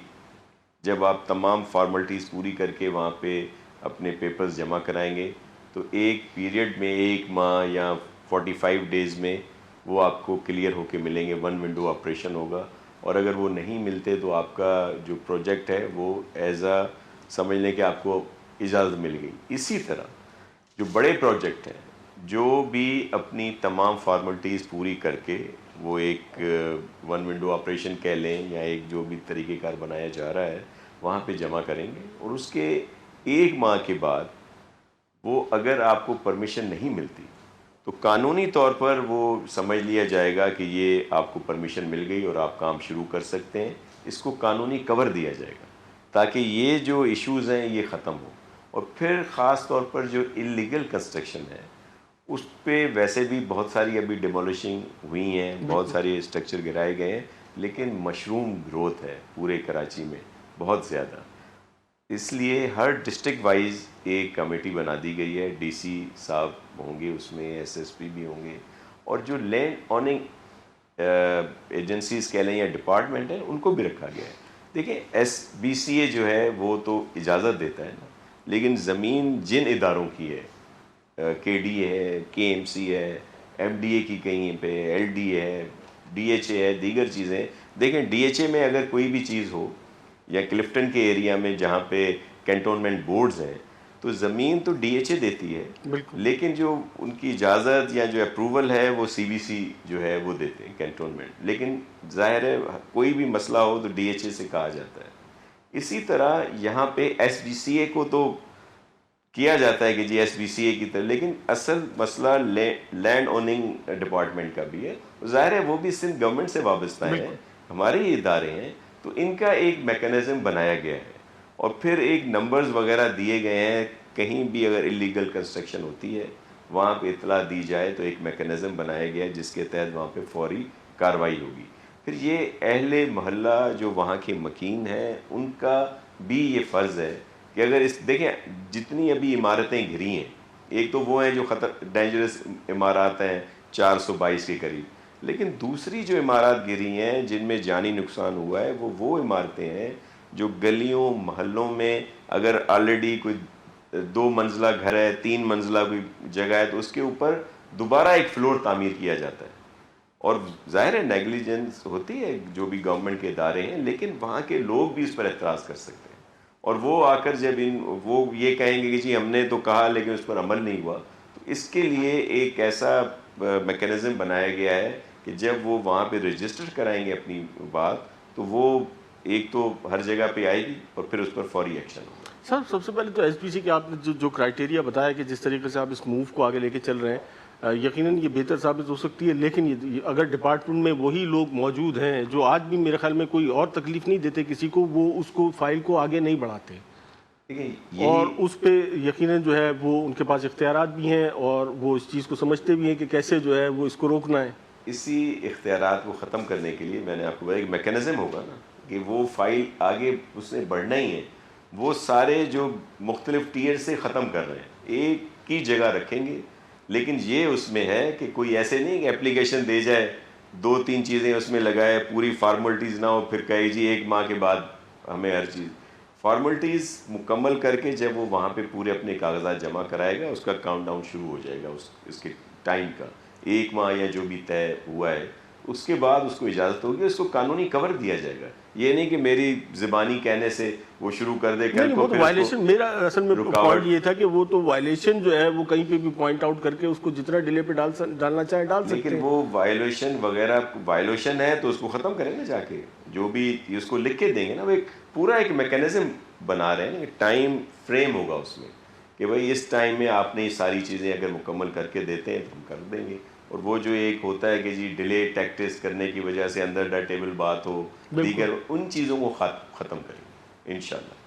جب آپ تمام فارملٹیز پوری کر کے وہاں پہ اپنے پیپرز جمع کرائیں گے تو ایک پیریڈ میں 1 ماہ یا 45 ڈیز میں وہ آپ کو کلیئر ہو کے ملیں گے. 1 ونڈو آپریشن ہوگا اور اگر وہ نہیں ملتے تو آپ کا جو پروجیکٹ ہے وہ ایز اے سمجھ لیں کہ آپ کو اجازت مل گئی. اسی طرح جو بڑے پروجیکٹ ہیں جو بھی اپنی تمام فارملٹیز پوری کر کے وہ ایک 1 ونڈو آپریشن کہہ لیں یا ایک جو بھی طریقہ کار بنایا جا رہا ہے وہاں پہ جمع کریں گے اور اس کے 1 ماہ کے بعد وہ اگر آپ کو پرمیشن نہیں ملتی تو قانونی طور پر وہ سمجھ لیا جائے گا کہ یہ آپ کو پرمیشن مل گئی اور آپ کام شروع کر سکتے ہیں. اس کو قانونی کور دیا جائے گا تاکہ یہ جو ایشوز ہیں یہ ختم ہو. اور پھر خاص طور پر جو انلیگل کنسٹرکشن ہے اس پہ ویسے بھی بہت ساری ابھی ڈیمولشنگ ہوئی ہیں، بہت سارے اسٹرکچر گرائے گئے ہیں، لیکن مشروم گروتھ ہے پورے کراچی میں بہت زیادہ. اس لیے ہر ڈسٹرکٹ وائز ایک کمیٹی بنا دی گئی ہے. ڈی سی صاحب ہوں گے اس میں، ایس ایس پی بھی ہوں گے اور جو لینڈ اوننگ ایجنسیز کہہ لیں یا ڈپارٹمنٹ ہیں ان کو بھی رکھا گیا ہے. دیکھیں ایس بی سی اے جو ہے وہ تو اجازت دیتا ہے نا، لیکن زمین جن اداروں کی ہے، کے ڈی ہے، کے ایم سی ہے، ایم ڈی اے کی کہیں پہ، ایل ڈی اے ہے، ڈی ایچ اے ہے، دیگر چیزیں. دیکھیں ڈی ایچ اے میں اگر کوئی بھی چیز ہو یا کلفٹن کے ایریا میں جہاں پہ کینٹونمنٹ بورڈز ہیں تو زمین تو ڈی ایچ اے دیتی ہے، بالکل. لیکن جو ان کی اجازت یا جو اپروول ہے وہ سی بی سی جو ہے وہ دیتے ہیں کینٹونمنٹ. لیکن ظاہر ہے کوئی بھی مسئلہ ہو تو ڈی ایچ اے سے کہا جاتا ہے. اسی طرح یہاں پہ ایس بی سی اے کو تو کیا جاتا ہے کہ جی ایس بی سی اے کی طرح، لیکن اصل مسئلہ لینڈ اوننگ ڈپارٹمنٹ کا بھی ہے. ظاہر ہے وہ بھی سندھ گورنمنٹ سے وابستہ ہیں، ہمارے ہی ادارے ہیں، تو ان کا ایک میکانزم بنایا گیا ہے اور پھر ایک نمبرز وغیرہ دیے گئے ہیں. کہیں بھی اگر انلیگل کنسٹرکشن ہوتی ہے وہاں پہ اطلاع دی جائے تو ایک میکانزم بنایا گیا ہے جس کے تحت وہاں پہ فوری کارروائی ہوگی. پھر یہ اہل محلہ جو وہاں کے مکین ہیں ان کا بھی یہ فرض ہے کہ اگر دیکھیں جتنی ابھی عمارتیں گھری ہیں، ایک تو وہ ہیں جو ڈینجرس عمارات ہیں 422 کے قریب، لیکن دوسری جو عمارات گری ہیں جن میں جانی نقصان ہوا ہے وہ عمارتیں ہیں جو گلیوں محلوں میں اگر آلریڈی کوئی 2 منزلہ گھر ہے، 3 منزلہ کوئی جگہ ہے تو اس کے اوپر دوبارہ ایک فلور تعمیر کیا جاتا ہے. اور ظاہر ہے نیگلیجنس ہوتی ہے جو بھی گورنمنٹ کے ادارے ہیں، لیکن وہاں کے لوگ بھی اس پر اعتراض کر سکتے ہیں اور وہ آ کر جب وہ یہ کہیں گے کہ جی ہم نے تو کہا لیکن اس پر عمل نہیں ہوا، تو اس کے لیے ایک ایسا میکانزم بنایا گیا ہے کہ جب وہ وہاں پہ رجسٹر کرائیں گے اپنی بات تو وہ ایک تو ہر جگہ پہ آئے گی اور پھر اس پر فوری ایکشن ہوگا. سر سب سے پہلے تو ایس پی سی کے آپ نے جو کرائٹیریا بتایا کہ جس طریقے سے آپ اس موو کو آگے لے کے چل رہے ہیں، یقیناً یہ بہتر ثابت ہو سکتی ہے. لیکن اگر ڈپارٹمنٹ میں وہی لوگ موجود ہیں جو آج بھی میرے خیال میں کوئی اور تکلیف نہیں دیتے کسی کو، وہ اس کو فائل کو آگے نہیں بڑھاتے اور اس پہ یقیناً جو ہے وہ ان کے پاس اختیارات بھی ہیں اور وہ اس چیز کو سمجھتے بھی ہیں کہ کیسے جو ہے وہ اس کو روکنا ہے. اسی اختیارات کو ختم کرنے کے لیے میں نے آپ کو بتایا ایک میکانزم ہوگا نا کہ وہ فائل آگے اس نے بڑھنا ہی ہے. وہ سارے جو مختلف ٹیئر سے ختم کر رہے ہیں ایک کی جگہ رکھیں گے، لیکن یہ اس میں ہے کہ کوئی ایسے نہیں کہ اپلیکیشن دے جائے 2-3 چیزیں اس میں لگائے پوری فارملٹیز نہ ہو پھر کہے جی 1 ماہ کے بعد ہمیں ہر چیز فارملٹیز مکمل کر کے جب وہ وہاں پہ پورے اپنے کاغذات جمع کرائے گا اس کا کاؤنٹ ڈاؤن شروع ہو جائے گا اس کے ٹائم کا 1 ماہ یا جو بھی طے ہوا ہے اس کے بعد اس کو اجازت ہوگی، اس کو قانونی کور دیا جائے گا. یہ نہیں کہ میری زبانی کہنے سے وہ شروع کر دے کل کو. وائلیشن میرا اصل میں پوائنٹ یہ تھا کہ وہ تو وائلیشن جو ہے وہ کہیں پہ بھی پوائنٹ آؤٹ کر کے اس کو جتنا ڈیلے پہ ڈالنا چاہے ڈال سکتے ہیں. لیکن وہ وائلیشن وغیرہ وائلیشن ہے تو اس کو ختم کریں نا جا کے، جو بھی اس کو لکھ کے دیں گے نا، وہ ایک پورا ایک میکانزم بنا رہے ہیں، ٹائم فریم ہوگا اس میں کہ بھائی اس ٹائم میں آپ نے یہ ساری چیزیں اگر مکمل کر کے دیتے ہیں تو ہم کر دیں گے. اور وہ جو ایک ہوتا ہے کہ جی ڈیلے ٹیکٹس کرنے کی وجہ سے اندر ٹیبل بات ہو دیگر, ان چیزوں کو ختم کریں گے انشاءاللہ.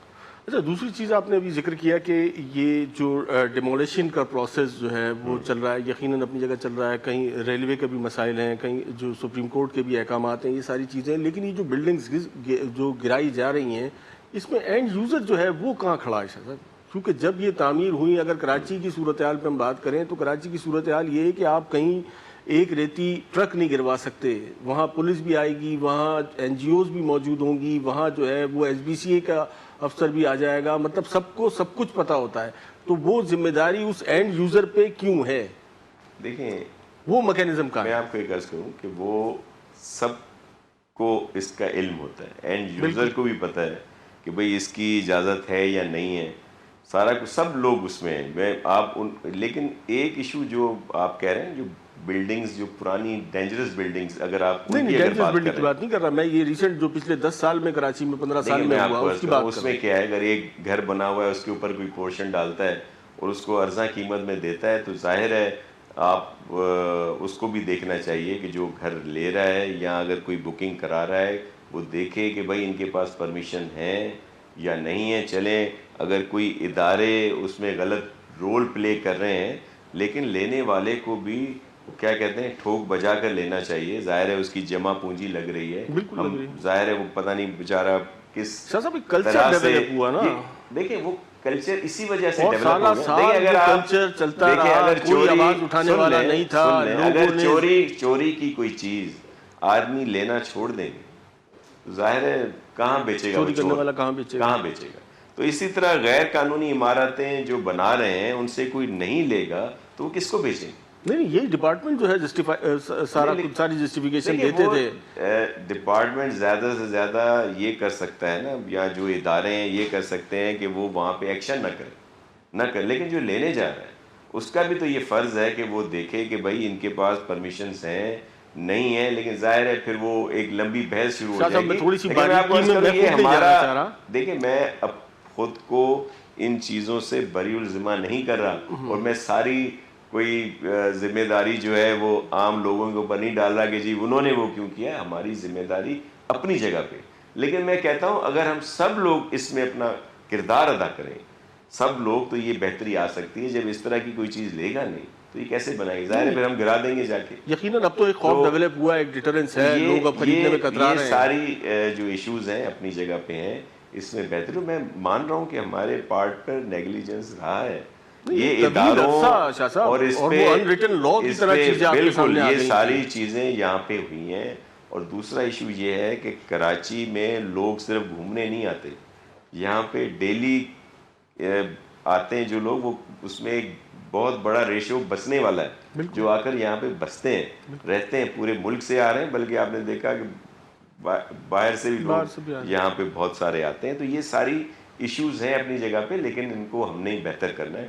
اچھا, دوسری چیز آپ نے ابھی ذکر کیا کہ یہ جو ڈیمولیشن کا پروسیس جو ہے وہ چل رہا ہے, یقیناً اپنی جگہ چل رہا ہے, کہیں ریلوے کے بھی مسائل ہیں, کہیں جو سپریم کورٹ کے بھی احکامات ہیں, یہ ساری چیزیں, لیکن یہ جو بلڈنگز جو گرائی جا رہی ہیں اس میں اینڈ یوزر جو ہے وہ کہاں کھڑا ہے صاحب؟ کیونکہ جب یہ تعمیر ہوئی, اگر کراچی کی صورتحال پہ ہم بات کریں تو کراچی کی صورتحال یہ ہے کہ آپ کہیں ایک ریتی ٹرک نہیں گروا سکتے, وہاں پولیس بھی آئے گی, وہاں این جی اوز بھی موجود ہوں گی, وہاں جو ہے وہ ایس بی سی اے کا افسر بھی آ جائے گا, مطلب سب کو سب کچھ پتہ ہوتا ہے. تو وہ ذمہ داری اس اینڈ یوزر پہ کیوں ہے؟ دیکھیں وہ میکینزم کا میں ہے. آپ کو ایک عرض کروں کہ وہ سب کو اس کا علم ہوتا ہے, اینڈ یوزر کو بھی پتہ ہے کہ بھئی اس کی اجازت ہے یا نہیں ہے, سارا کچھ سب لوگ اس میں ہیں. لیکن ایک ایشو جو آپ کہہ رہے ہیں, جو بلڈنگز, جو پرانی ڈینجرس بلڈنگز, اگر آپ ان کی اگر ڈینجرس بات بلڈنگ کریں, کی بات نہیں کر رہا میں, یہ ریسنٹ جو پچھلے 10 سال میں کراچی میں 15 سال دیکھیں میں میں آپ ہوا کو اس عرض کی کروں, بات اس کر میں رہا کیا ہے, اگر ایک گھر بنا ہوا ہے اس کے اوپر کوئی پورشن ڈالتا ہے اور اس کو ارزاں قیمت میں دیتا ہے, تو ظاہر ہے آپ اس کو بھی دیکھنا چاہیے کہ جو گھر لے رہا ہے یا اگر کوئی بکنگ کرا رہا ہے وہ دیکھے کہ بھائی ان کے پاس پرمیشن ہے یا نہیں ہے. چلیں اگر کوئی ادارے اس میں غلط رول پلے کر رہے ہیں, لیکن لینے والے کو بھی کیا کہتے ہیں ٹھوک بجا کر لینا چاہیے. ظاہر ہے اس کی جمع پونجی لگ رہی ہے, بالکل لگ ہم رہی ہے. ظاہر ہے وہ پتہ نہیں بیچارہ کس شاہ صاحب ایک کلچر طرح سے ڈیولپ ہوا نا, دیکھیں وہ کلچر اسی وجہ سے اور ڈیولپ سالہ ہو گیا. دیکھیں سال اگر وہ آپ کلچر چلتا دیکھیں رہا, اگر کوئی چوری آواز اٹھانے سن والا لیں نہیں تھا, سن لیں لوگوں اگر نے چوری کی کوئی چیز آدمی لینا چھوڑ دیں گے تو ظاہر ہے کہاں بیچے گا وہ چوری کرنے چور, والا کہاں بیچے گا. کہاں بیچے گا. تو اسی طرح غیر قانونی عمارتیں جو بنا رہے ہیں ان سے کوئی نہیں لے گا تو وہ کس کو بیچیں گے؟ نہیں یہی ڈپارٹمنٹ جو ہے ساری جسٹیفیکیشن دیکھیں دیتے وہ تھے. ڈپارٹمنٹ زیادہ سے زیادہ یہ کر سکتا ہے نا, یا جو ادارے ہیں یہ کر سکتے ہیں کہ وہ وہاں پہ ایکشن نہ کرے, لیکن جو لینے جا رہا ہے اس کا بھی تو یہ فرض ہے کہ وہ دیکھے کہ بھائی ان کے پاس پرمیشنز ہیں نہیں ہیں. لیکن ظاہر ہے پھر وہ ایک لمبی بحث شروع ہو شاہ جائے صاحب میں گی. تھوڑی سی لیکن میں آپ کو باریکی عرض میں کروں یہ خود نہیں جانا چاہ ہمارا, رہا. دیکھیں میں اب خود کو ان چیزوں سے بری الذمہ نہیں کر رہا, اور میں ساری کوئی ذمہ داری جو ہے وہ عام لوگوں کے اوپر نہیں ڈال رہا کہ جی انہوں نے وہ کیوں کیا. ہماری ذمہ داری اپنی جگہ پہ, لیکن میں کہتا ہوں اگر ہم سب لوگ اس میں اپنا کردار ادا کریں, سب لوگ, تو یہ بہتری آ سکتی ہے. جب اس طرح کی کوئی چیز لے گا نہیں تو یہ کیسے بنائے گی؟ ظاہر ہے پھر ہم گرا دیں گے جا کے. یقیناً اب تو ایک خوف ڈیولپ ہوا ہے, ایک ڈیٹرنس ہے, لوگ اب خریدنے میں کترا رہے ہیں. ساری جو ایشوز ہیں اپنی جگہ پہ ہیں, اس میں بہتری. میں مان رہا ہوں کہ ہمارے پارٹ پر نیگلیجنس رہا ہے, یہ طویل اداروں عرصہ شاہ صاحب, اور اس وہ پہ انریٹن لا کی طرح چیزیں آپ کے بالکل سامنے آ یہ گئی ساری چیزیں یہاں پہ ہوئی ہیں. اور دوسرا ایشو یہ ہے کہ کراچی میں لوگ صرف گھومنے نہیں آتے, یہاں پہ ڈیلی آتے ہیں جو لوگ, وہ اس میں ایک بہت بڑا ریشو بسنے والا ہے جو آ کر یہاں پہ بستے ہیں, رہتے ہیں. پورے ملک سے آ رہے ہیں, بلکہ آپ نے دیکھا کہ باہر سے بھی لوگ یہاں پہ بہت سارے آتے ہیں. تو یہ ساری ایشوز ہیں اپنی جگہ پہ, لیکن ان کو ہم نے بہتر کرنا ہے.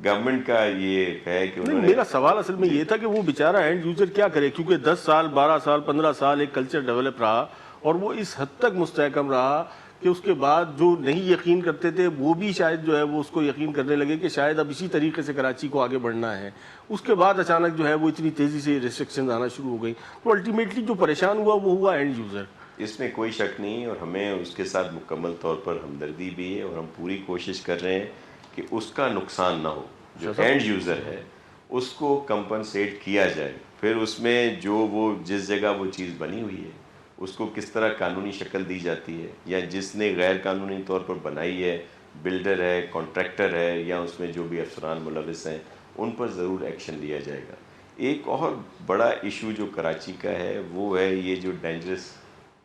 گورنمنٹ کا یہ ہے کہ انہوں نے, میرا سوال اصل میں یہ تھا کہ وہ بیچارہ اینڈ یوزر کیا کرے, کیونکہ 10 سال 12 سال 15 سال ایک کلچر ڈیولپ رہا, اور وہ اس حد تک مستحکم رہا کہ اس کے بعد جو نہیں یقین کرتے تھے وہ بھی شاید جو ہے وہ اس کو یقین کرنے لگے کہ شاید اب اسی طریقے سے کراچی کو آگے بڑھنا ہے. اس کے بعد اچانک جو ہے وہ اتنی تیزی سے ریسٹرکشنز آنا شروع ہو گئی, تو الٹیمیٹلی جو پریشان ہوا وہ ہوا اینڈ یوزر. اس میں کوئی شک نہیں, اور ہمیں اس کے ساتھ مکمل طور پر ہمدردی بھی ہے, اور ہم پوری کوشش کر رہے ہیں کہ اس کا نقصان نہ ہو. جو اینڈ یوزر ہے اس کو کمپنسیٹ کیا جائے. پھر اس میں جو وہ جس جگہ وہ چیز بنی ہوئی ہے اس کو کس طرح قانونی شکل دی جاتی ہے, یا جس نے غیر قانونی طور پر بنائی ہے, بلڈر ہے, کانٹریکٹر ہے, یا اس میں جو بھی افسران ملوث ہیں, ان پر ضرور ایکشن لیا جائے گا. ایک اور بڑا ایشو جو کراچی کا ہے وہ ہے یہ جو ڈینجرس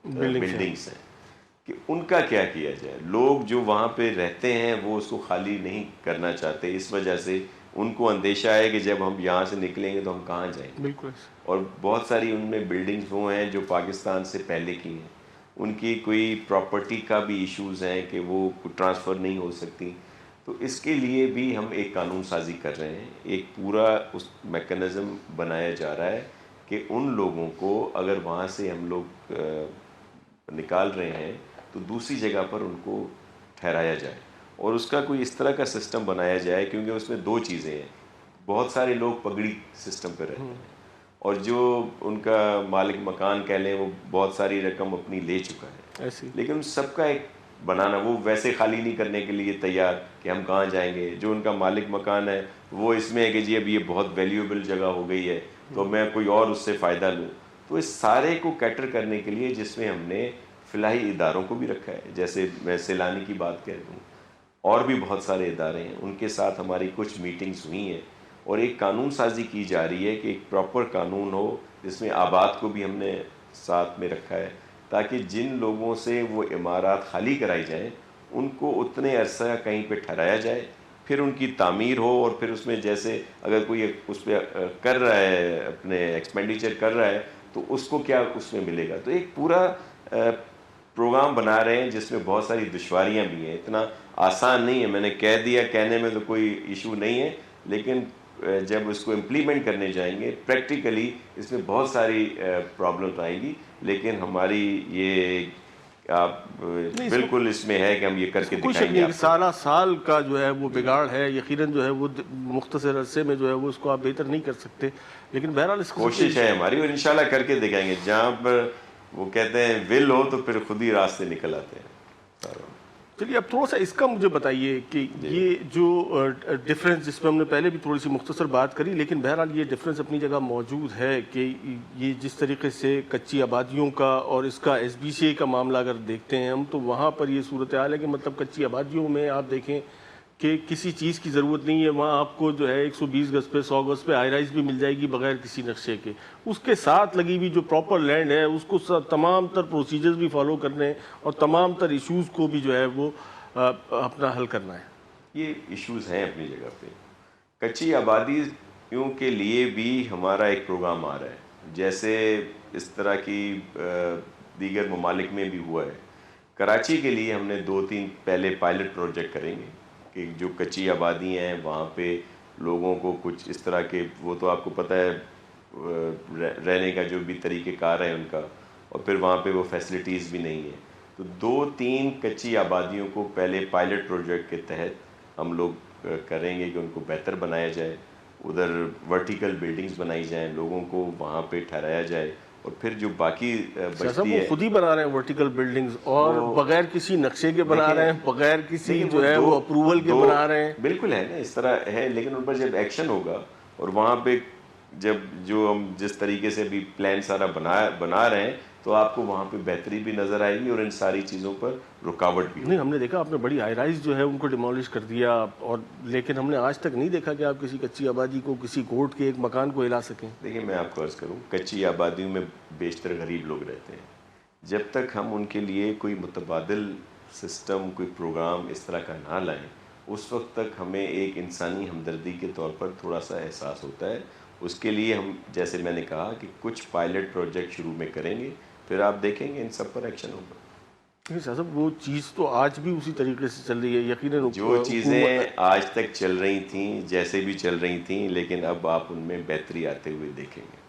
بلڈنگس ہیں, کہ ان کا کیا کیا جائے. لوگ جو وہاں پہ رہتے ہیں وہ اس کو خالی نہیں کرنا چاہتے, اس وجہ سے ان کو اندیشہ ہے کہ جب ہم یہاں سے نکلیں گے تو ہم کہاں جائیں گے. بالکل. اور بہت ساری ان میں بلڈنگز وہ ہیں جو پاکستان سے پہلے کی ہیں, ان کی کوئی پراپرٹی کا بھی ایشوز ہیں کہ وہ ٹرانسفر نہیں ہو سکتی. تو اس کے لیے بھی ہم ایک قانون سازی کر رہے ہیں, ایک پورا اس میکنزم بنایا جا رہا ہے کہ ان لوگوں کو اگر وہاں سے ہم لوگ نکال رہے ہیں تو دوسری جگہ پر ان کو ٹھہرایا جائے. اور اس کا کوئی اس طرح کا سسٹم بنایا جائے، کیونکہ اس میں دو چیزیں ہیں. بہت سارے لوگ پگڑی سسٹم پہ رہتے ہیں، اور جو ان کا مالک مکان کہہ لیں وہ بہت ساری رقم اپنی لے چکا ہے، ایسی لیکن سب کا ایک بنانا، وہ ویسے خالی نہیں کرنے کے لیے تیار کہ ہم کہاں جائیں گے. جو ان کا مالک مکان ہے وہ اس میں ہے کہ جی اب یہ بہت ویلیوبل جگہ ہو گئی ہے تو میں کوئی اور اس سے فائدہ لوں. تو اس سارے کو کیٹر کرنے کے لیے جس میں ہم نے فلاحی اداروں کو بھی رکھا ہے، جیسے میں سیلانی کی بات کہہ دوں، اور بھی بہت سارے ادارے ہیں، ان کے ساتھ ہماری کچھ میٹنگز ہوئی ہیں، اور ایک قانون سازی کی جا رہی ہے کہ ایک پراپر قانون ہو جس میں آباد کو بھی ہم نے ساتھ میں رکھا ہے، تاکہ جن لوگوں سے وہ عمارات خالی کرائی جائیں ان کو اتنے عرصہ کہیں پہ ٹھہرایا جائے، پھر ان کی تعمیر ہو، اور پھر اس میں جیسے اگر کوئی اس پہ کر رہا ہے، اپنے ایکسپینڈیچر کر رہا ہے، تو اس کو کیا اس میں ملے گا. تو ایک پورا پروگرام بنا رہے ہیں جس میں بہت ساری دشواریاں بھی ہیں. اتنا آسان نہیں ہے، میں نے کہہ دیا، کہنے میں تو کوئی ایشو نہیں ہے، لیکن جب اس کو امپلیمنٹ کرنے جائیں گے پریکٹیکلی اس میں بہت ساری پرابلمز آئیں گی. لیکن ہماری یہ آپ نہیں، بالکل اس میں ہے کہ ہم یہ کر کے کوئی شک دکھائیں گے نہیں کہ آپ کو. سالہ سال کا جو ہے وہ بگاڑ ہے، یقیناً جو ہے وہ مختصر عرصے میں جو ہے وہ اس کو آپ بہتر نہیں کر سکتے، لیکن بہرحال اس قسم کوشش ہے ہماری، اور انشاءاللہ کر کے دکھائیں گے. جہاں پر وہ کہتے ہیں ول ہو تو پھر خود ہی راستے نکل آتے ہیں. چلیے اب تھوڑا سا اس کا مجھے بتائیے کہ یہ جو ڈفرینس جس پہ ہم نے پہلے بھی تھوڑی سی مختصر بات کری، لیکن بہرحال یہ ڈفرینس اپنی جگہ موجود ہے کہ یہ جس طریقے سے کچی آبادیوں کا اور اس کا ایس بی سی کا معاملہ اگر دیکھتے ہیں ہم، تو وہاں پر یہ صورتحال ہے کہ مطلب کچی آبادیوں میں آپ دیکھیں کہ کسی چیز کی ضرورت نہیں ہے، وہاں آپ کو جو ہے 120 گز پہ 100 گز پہ ہائی رائز بھی مل جائے گی بغیر کسی نقشے کے. اس کے ساتھ لگی ہوئی جو پراپر لینڈ ہے اس کو تمام تر پروسیجرز بھی فالو کرنے اور تمام تر ایشوز کو بھی جو ہے وہ اپنا حل کرنا ہے. یہ ایشوز ہیں اپنی جگہ پہ. کچی آبادیوں کے لیے بھی ہمارا ایک پروگرام آ رہا ہے، جیسے اس طرح کی دیگر ممالک میں بھی ہوا ہے. کراچی کے لیے ہم نے 2-3 پہلے پائلٹ پروجیکٹ کریں گے کہ جو کچی آبادی ہیں وہاں پہ لوگوں کو کچھ اس طرح کے، وہ تو آپ کو پتہ ہے رہنے کا جو بھی طریقہ کار ہے ان کا، اور پھر وہاں پہ وہ فیسلٹیز بھی نہیں ہیں. تو 2-3 کچی آبادیوں کو پہلے پائلٹ پروجیکٹ کے تحت ہم لوگ کریں گے کہ ان کو بہتر بنایا جائے، ادھر ورٹیکل بلڈنگز بنائی جائیں، لوگوں کو وہاں پہ ٹھہرایا جائے، اور پھر جو باقی بچتی وہ ہے خود ہی بنا رہے ہیں ورٹیکل بلڈنگز، اور بغیر کسی نقشے کے بنا رہے ہیں، بغیر کسی جو ہے وہ اپروول کے بنا رہے ہیں. بالکل ہے نا، اس طرح ہے. لیکن ان پر جب ایکشن ہوگا، اور وہاں پہ جب جو ہم جس طریقے سے بھی پلان سارا بنا رہے ہیں، تو آپ کو وہاں پہ بہتری بھی نظر آئے گی اور ان ساری چیزوں پر رکاوٹ بھی ہوگی. نہیں، ہم نے دیکھا آپ نے بڑی ہائی رائز جو ہے ان کو ڈیمولش کر دیا، اور لیکن ہم نے آج تک نہیں دیکھا کہ آپ کسی کچی آبادی کو، کسی کوٹ کے ایک مکان کو ہلا سکیں. دیکھیں میں آپ کو عرض کروں، کچی آبادیوں میں بیشتر غریب لوگ رہتے ہیں. جب تک ہم ان کے لیے کوئی متبادل سسٹم، کوئی پروگرام اس طرح کا نہ لائیں، اس وقت تک ہمیں ایک انسانی ہمدردی کے طور پر تھوڑا سا احساس ہوتا ہے. اس کے لیے ہم، جیسے میں نے کہا، کہ کچھ پائلٹ پروجیکٹ شروع میں کریں گے، پھر آپ دیکھیں گے ان سب پر ایکشن ہوگا. صاحب وہ چیز تو آج بھی اسی طریقے سے چل رہی ہے یقیناً. جو چیزیں آج تک چل رہی تھیں جیسے بھی چل رہی تھیں، لیکن اب آپ ان میں بہتری آتے ہوئے دیکھیں گے.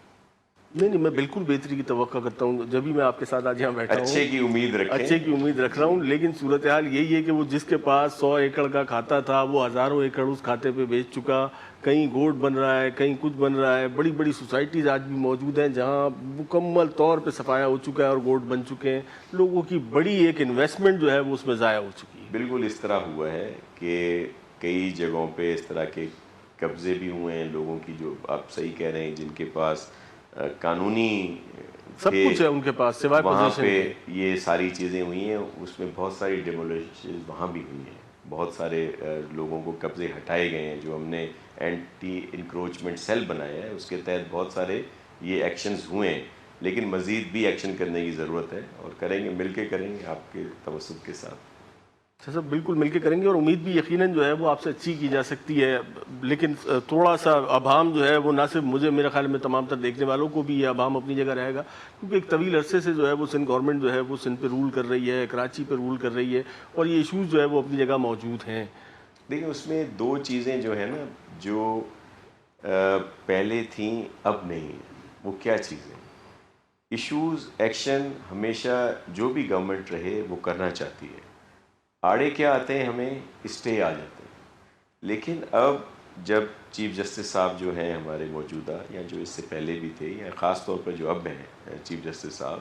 نہیں، میں بالکل بہتری کی توقع کرتا ہوں جب بھی میں آپ کے ساتھ آج یہاں بیٹھا ہوں. اچھے کی امید رکھیں. اچھے کی امید رکھ رہا ہوں، لیکن صورتحال یہی ہے کہ وہ جس کے پاس 100 ایکڑ کا کھاتا تھا وہ ہزاروں ایکڑ اس کھاتے پہ بیچ چکا. کہیں گوٹ بن رہا ہے، کہیں کچھ بن رہا ہے. بڑی بڑی سوسائٹیز آج بھی موجود ہیں جہاں مکمل طور پہ صفایا ہو چکا ہے اور گوٹ بن چکے ہیں. لوگوں کی بڑی ایک انویسٹمنٹ جو ہے وہ اس میں ضائع ہو چکی ہے. بالکل اس طرح ہوا ہے کہ کئی جگہوں پہ اس طرح کے قبضے بھی ہوئے ہیں لوگوں کی، جو آپ صحیح کہہ رہے ہیں، جن کے پاس قانونی سب کچھ ہے ان کے پاس سوائے وہاں پوزیشن پہ کے. یہ ساری چیزیں ہوئی ہیں. اس میں بہت ساری ڈیمولیشن وہاں بھی ہوئی ہیں، بہت سارے لوگوں کو قبضے ہٹائے گئے ہیں. جو ہم نے اینٹی انکروچمنٹ سیل بنایا ہے اس کے تحت بہت سارے یہ ایکشنز ہوئے ہیں، لیکن مزید بھی ایکشن کرنے کی ضرورت ہے، اور کریں گے، مل کے کریں گے آپ کے توسط کے ساتھ. سر بالکل مل کے کریں گے، اور امید بھی یقیناً جو ہے وہ آپ سے اچھی کی جا سکتی ہے. لیکن تھوڑا سا ابہام جو ہے وہ نہ صرف مجھے، میرے خیال میں تمام تر دیکھنے والوں کو بھی یہ ابہام اپنی جگہ رہے گا، کیونکہ ایک طویل عرصے سے جو ہے وہ سندھ گورنمنٹ جو ہے وہ سندھ پہ رول کر رہی ہے، کراچی پہ رول کر رہی ہے، اور یہ ایشوز جو ہے وہ اپنی جگہ موجود ہیں. دیکھیں اس میں دو چیزیں جو ہیں نا، جو پہلے تھیں اب نہیں ہیں. وہ کیا چیزیں؟ ایشوز، ایکشن ہمیشہ جو بھی گورنمنٹ رہے وہ کرنا چاہتی ہے. آڑے کیا آتے ہیں ہمیں اسٹے آ جاتے ہیں. لیکن اب جب چیف جسٹس صاحب جو ہیں ہمارے موجودہ یا جو اس سے پہلے بھی تھے یا خاص طور پر جو اب ہیں چیف جسٹس صاحب,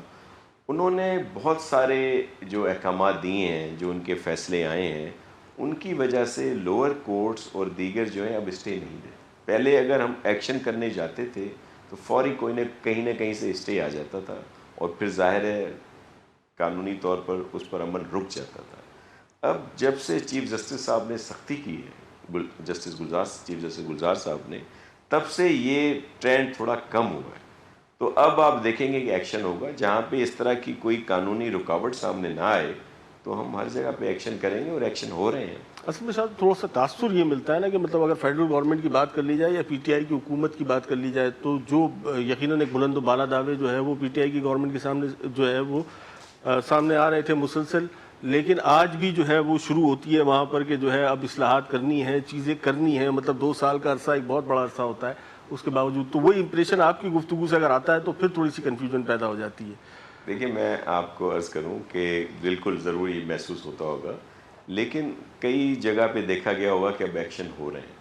انہوں نے بہت سارے جو احکامات دیے ہیں, جو ان کے فیصلے آئے ہیں, ان کی وجہ سے لوور کورٹس اور دیگر جو ہیں اب اسٹے نہیں دے. پہلے اگر ہم ایکشن کرنے جاتے تھے تو فوری کوئی نہ کہیں سے اسٹے آ جاتا تھا اور پھر ظاہر ہے قانونی طور پر اس پر عمل رک جاتا تھا. اب جب سے چیف جسٹس صاحب نے سختی کی ہے, چیف جسٹس گلزار صاحب نے, تب سے یہ ٹرینڈ تھوڑا کم ہوا ہے. تو اب آپ دیکھیں گے کہ ایکشن ہوگا. جہاں پہ اس طرح کی کوئی قانونی رکاوٹ سامنے نہ آئے تو ہم ہر جگہ پہ ایکشن کریں گے, اور ایکشن ہو رہے ہیں. اصل میں شاید تھوڑا سا تاثر یہ ملتا ہے نا کہ مطلب اگر فیڈرل گورنمنٹ کی بات کر لی جائے یا پی ٹی آئی کی حکومت کی بات کر لی جائے تو جو یقیناً ایک بلند و بالا دعوے جو ہے وہ پی ٹی آئی کی گورنمنٹ کے سامنے جو ہے وہ سامنے آ رہے تھے مسلسل, لیکن آج بھی جو ہے وہ شروع ہوتی ہے وہاں پر کہ جو ہے اب اصلاحات کرنی ہے, چیزیں کرنی ہیں. مطلب 2 سال کا عرصہ ایک بہت بڑا عرصہ ہوتا ہے, اس کے باوجود تو وہی امپریشن آپ کی گفتگو سے اگر آتا ہے تو پھر تھوڑی سی کنفیوژن پیدا ہو جاتی ہے. دیکھیں, میں آپ کو عرض کروں کہ بالکل ضروری محسوس ہوتا ہوگا, لیکن کئی جگہ پہ دیکھا گیا ہوگا کہ اب ایکشن ہو رہے ہیں,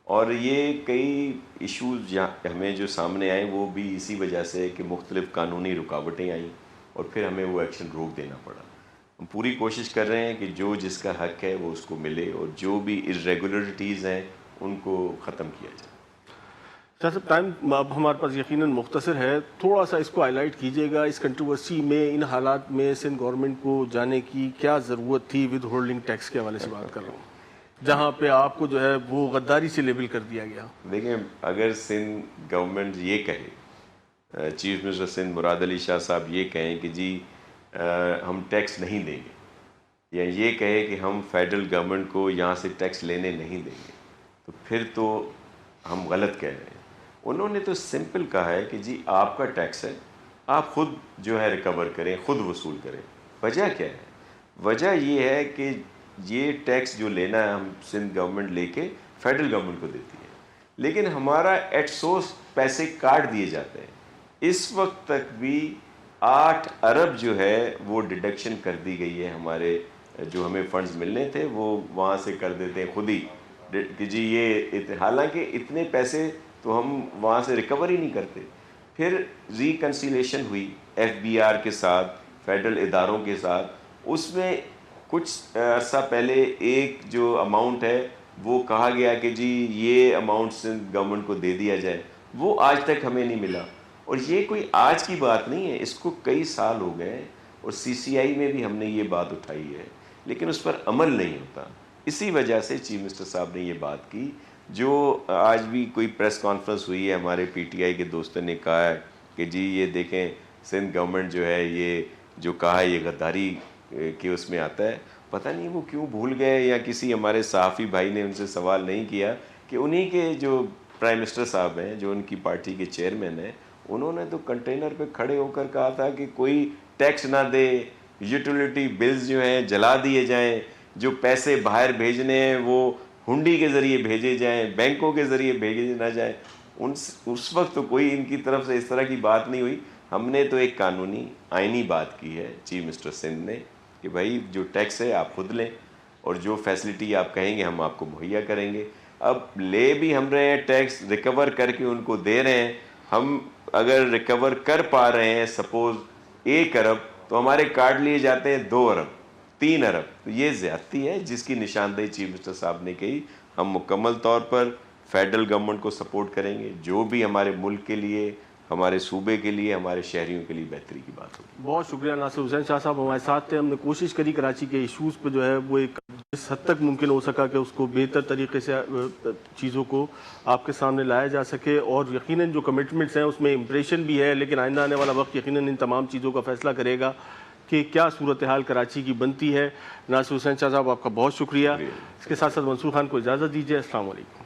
اور یہ کئی ایشوز ہمیں جو سامنے آئے وہ بھی اسی وجہ سے کہ مختلف قانونی رکاوٹیں آئیں اور پھر ہمیں وہ ایکشن روک دینا پڑا. ہم پوری کوشش کر رہے ہیں کہ جو جس کا حق ہے وہ اس کو ملے, اور جو بھی irregularities ہیں ان کو ختم کیا جائے. شاہ صاحب, ٹائم اب ہمارے پاس یقیناً مختصر ہے, تھوڑا سا اس کو ہائی لائٹ کیجیے گا. اس کنٹروورسی میں, ان حالات میں سندھ گورنمنٹ کو جانے کی کیا ضرورت تھی؟ ود ہولڈنگ ٹیکس کے حوالے سے بات کر رہا ہوں, جہاں پہ آپ کو جو ہے وہ غداری سے لیبل کر دیا گیا. دیکھیں, اگر سندھ گورنمنٹ یہ کہے, چیف منسٹر سندھ مراد علی شاہ صاحب یہ کہیں کہ جی ہم ٹیکس نہیں دیں گے, یا یہ کہے کہ ہم فیڈرل گورنمنٹ کو یہاں سے ٹیکس لینے نہیں دیں گے, تو پھر تو ہم غلط کہہ رہے ہیں. انہوں نے تو سمپل کہا ہے کہ جی آپ کا ٹیکس ہے, آپ خود جو ہے ریکور کریں, خود وصول کریں. وجہ کیا ہے؟ وجہ یہ ہے کہ یہ ٹیکس جو لینا ہے ہم سندھ گورنمنٹ لے کے فیڈرل گورنمنٹ کو دیتی ہے, لیکن ہمارا ایٹ سورس پیسے کاٹ دیے جاتے ہیں. اس وقت تک بھی 8 ارب جو ہے وہ ڈیڈکشن کر دی گئی ہے. ہمارے جو ہمیں فنڈز ملنے تھے وہ وہاں سے کر دیتے ہیں خود ہی کہ جی یہ, حالانکہ اتنے پیسے تو ہم وہاں سے ریکور ہی نہیں کرتے. پھر ریکنسیلیشن ہوئی ایف بی آر کے ساتھ, فیڈرل اداروں کے ساتھ. اس میں کچھ عرصہ پہلے ایک جو اماؤنٹ ہے وہ کہا گیا کہ جی یہ اماؤنٹ سندھ گورنمنٹ کو دے دیا جائے, وہ آج تک ہمیں نہیں ملا. اور یہ کوئی آج کی بات نہیں ہے, اس کو کئی سال ہو گئے, اور سی سی آئی میں بھی ہم نے یہ بات اٹھائی ہے, لیکن اس پر عمل نہیں ہوتا. اسی وجہ سے چیف منسٹر صاحب نے یہ بات کی. جو آج بھی کوئی پریس کانفرنس ہوئی ہے, ہمارے پی ٹی آئی کے دوستوں نے کہا ہے کہ جی یہ دیکھیں سندھ گورنمنٹ جو ہے یہ جو کہا ہے یہ غداری کے اس میں آتا ہے. پتہ نہیں وہ کیوں بھول گئے, یا کسی ہمارے صحافی بھائی نے ان سے سوال نہیں کیا کہ انہی کے جو پرائم منسٹر صاحب ہیں, جو ان کی پارٹی کے چیئرمین ہیں, انہوں نے تو کنٹینر پہ کھڑے ہو کر کہا تھا کہ کوئی ٹیکس نہ دے, یوٹیلیٹی بلز جو ہیں جلا دیے جائیں, جو پیسے باہر بھیجنے ہیں وہ ہنڈی کے ذریعے بھیجے جائیں, بینکوں کے ذریعے بھیجے نہ جائیں. اس وقت تو کوئی ان کی طرف سے اس طرح کی بات نہیں ہوئی. ہم نے تو ایک قانونی آئینی بات کی ہے چیف منسٹر سندھ نے کہ بھائی جو ٹیکس ہے آپ خود لیں, اور جو فیسلٹی آپ کہیں گے ہم آپ کو مہیا کریں گے. اب لے بھی ہم رہے ہیں ٹیکس, ریکور کر کے ان کو دے رہے ہیں. ہم اگر ریکور کر پا رہے ہیں سپوز 1 ارب, تو ہمارے کاٹ لیے جاتے ہیں 2 ارب 3 ارب. تو یہ زیادتی ہے جس کی نشاندہی چیف منسٹر صاحب نے کی. ہم مکمل طور پر فیڈرل گورنمنٹ کو سپورٹ کریں گے, جو بھی ہمارے ملک کے لیے, ہمارے صوبے کے لیے, ہمارے شہریوں کے لیے بہتری کی بات ہوگی. بہت شکریہ ناصر حسین شاہ صاحب, ہمارے ساتھ تھے. ہم نے کوشش کری کراچی کے ایشوز پہ جو ہے وہ ایک جس حد تک ممکن ہو سکا کہ اس کو بہتر طریقے سے چیزوں کو آپ کے سامنے لایا جا سکے, اور یقیناً جو کمٹمنٹس ہیں اس میں امپریشن بھی ہے, لیکن آئندہ آنے والا وقت یقیناً ان تمام چیزوں کا فیصلہ کرے گا کہ کیا صورتحال کراچی کی بنتی ہے. ناصر حسین شاہ صاحب آپ کا بہت شکریہ. اس کے ساتھ ساتھ منصور خان کو اجازت دیجیے. السلام علیکم.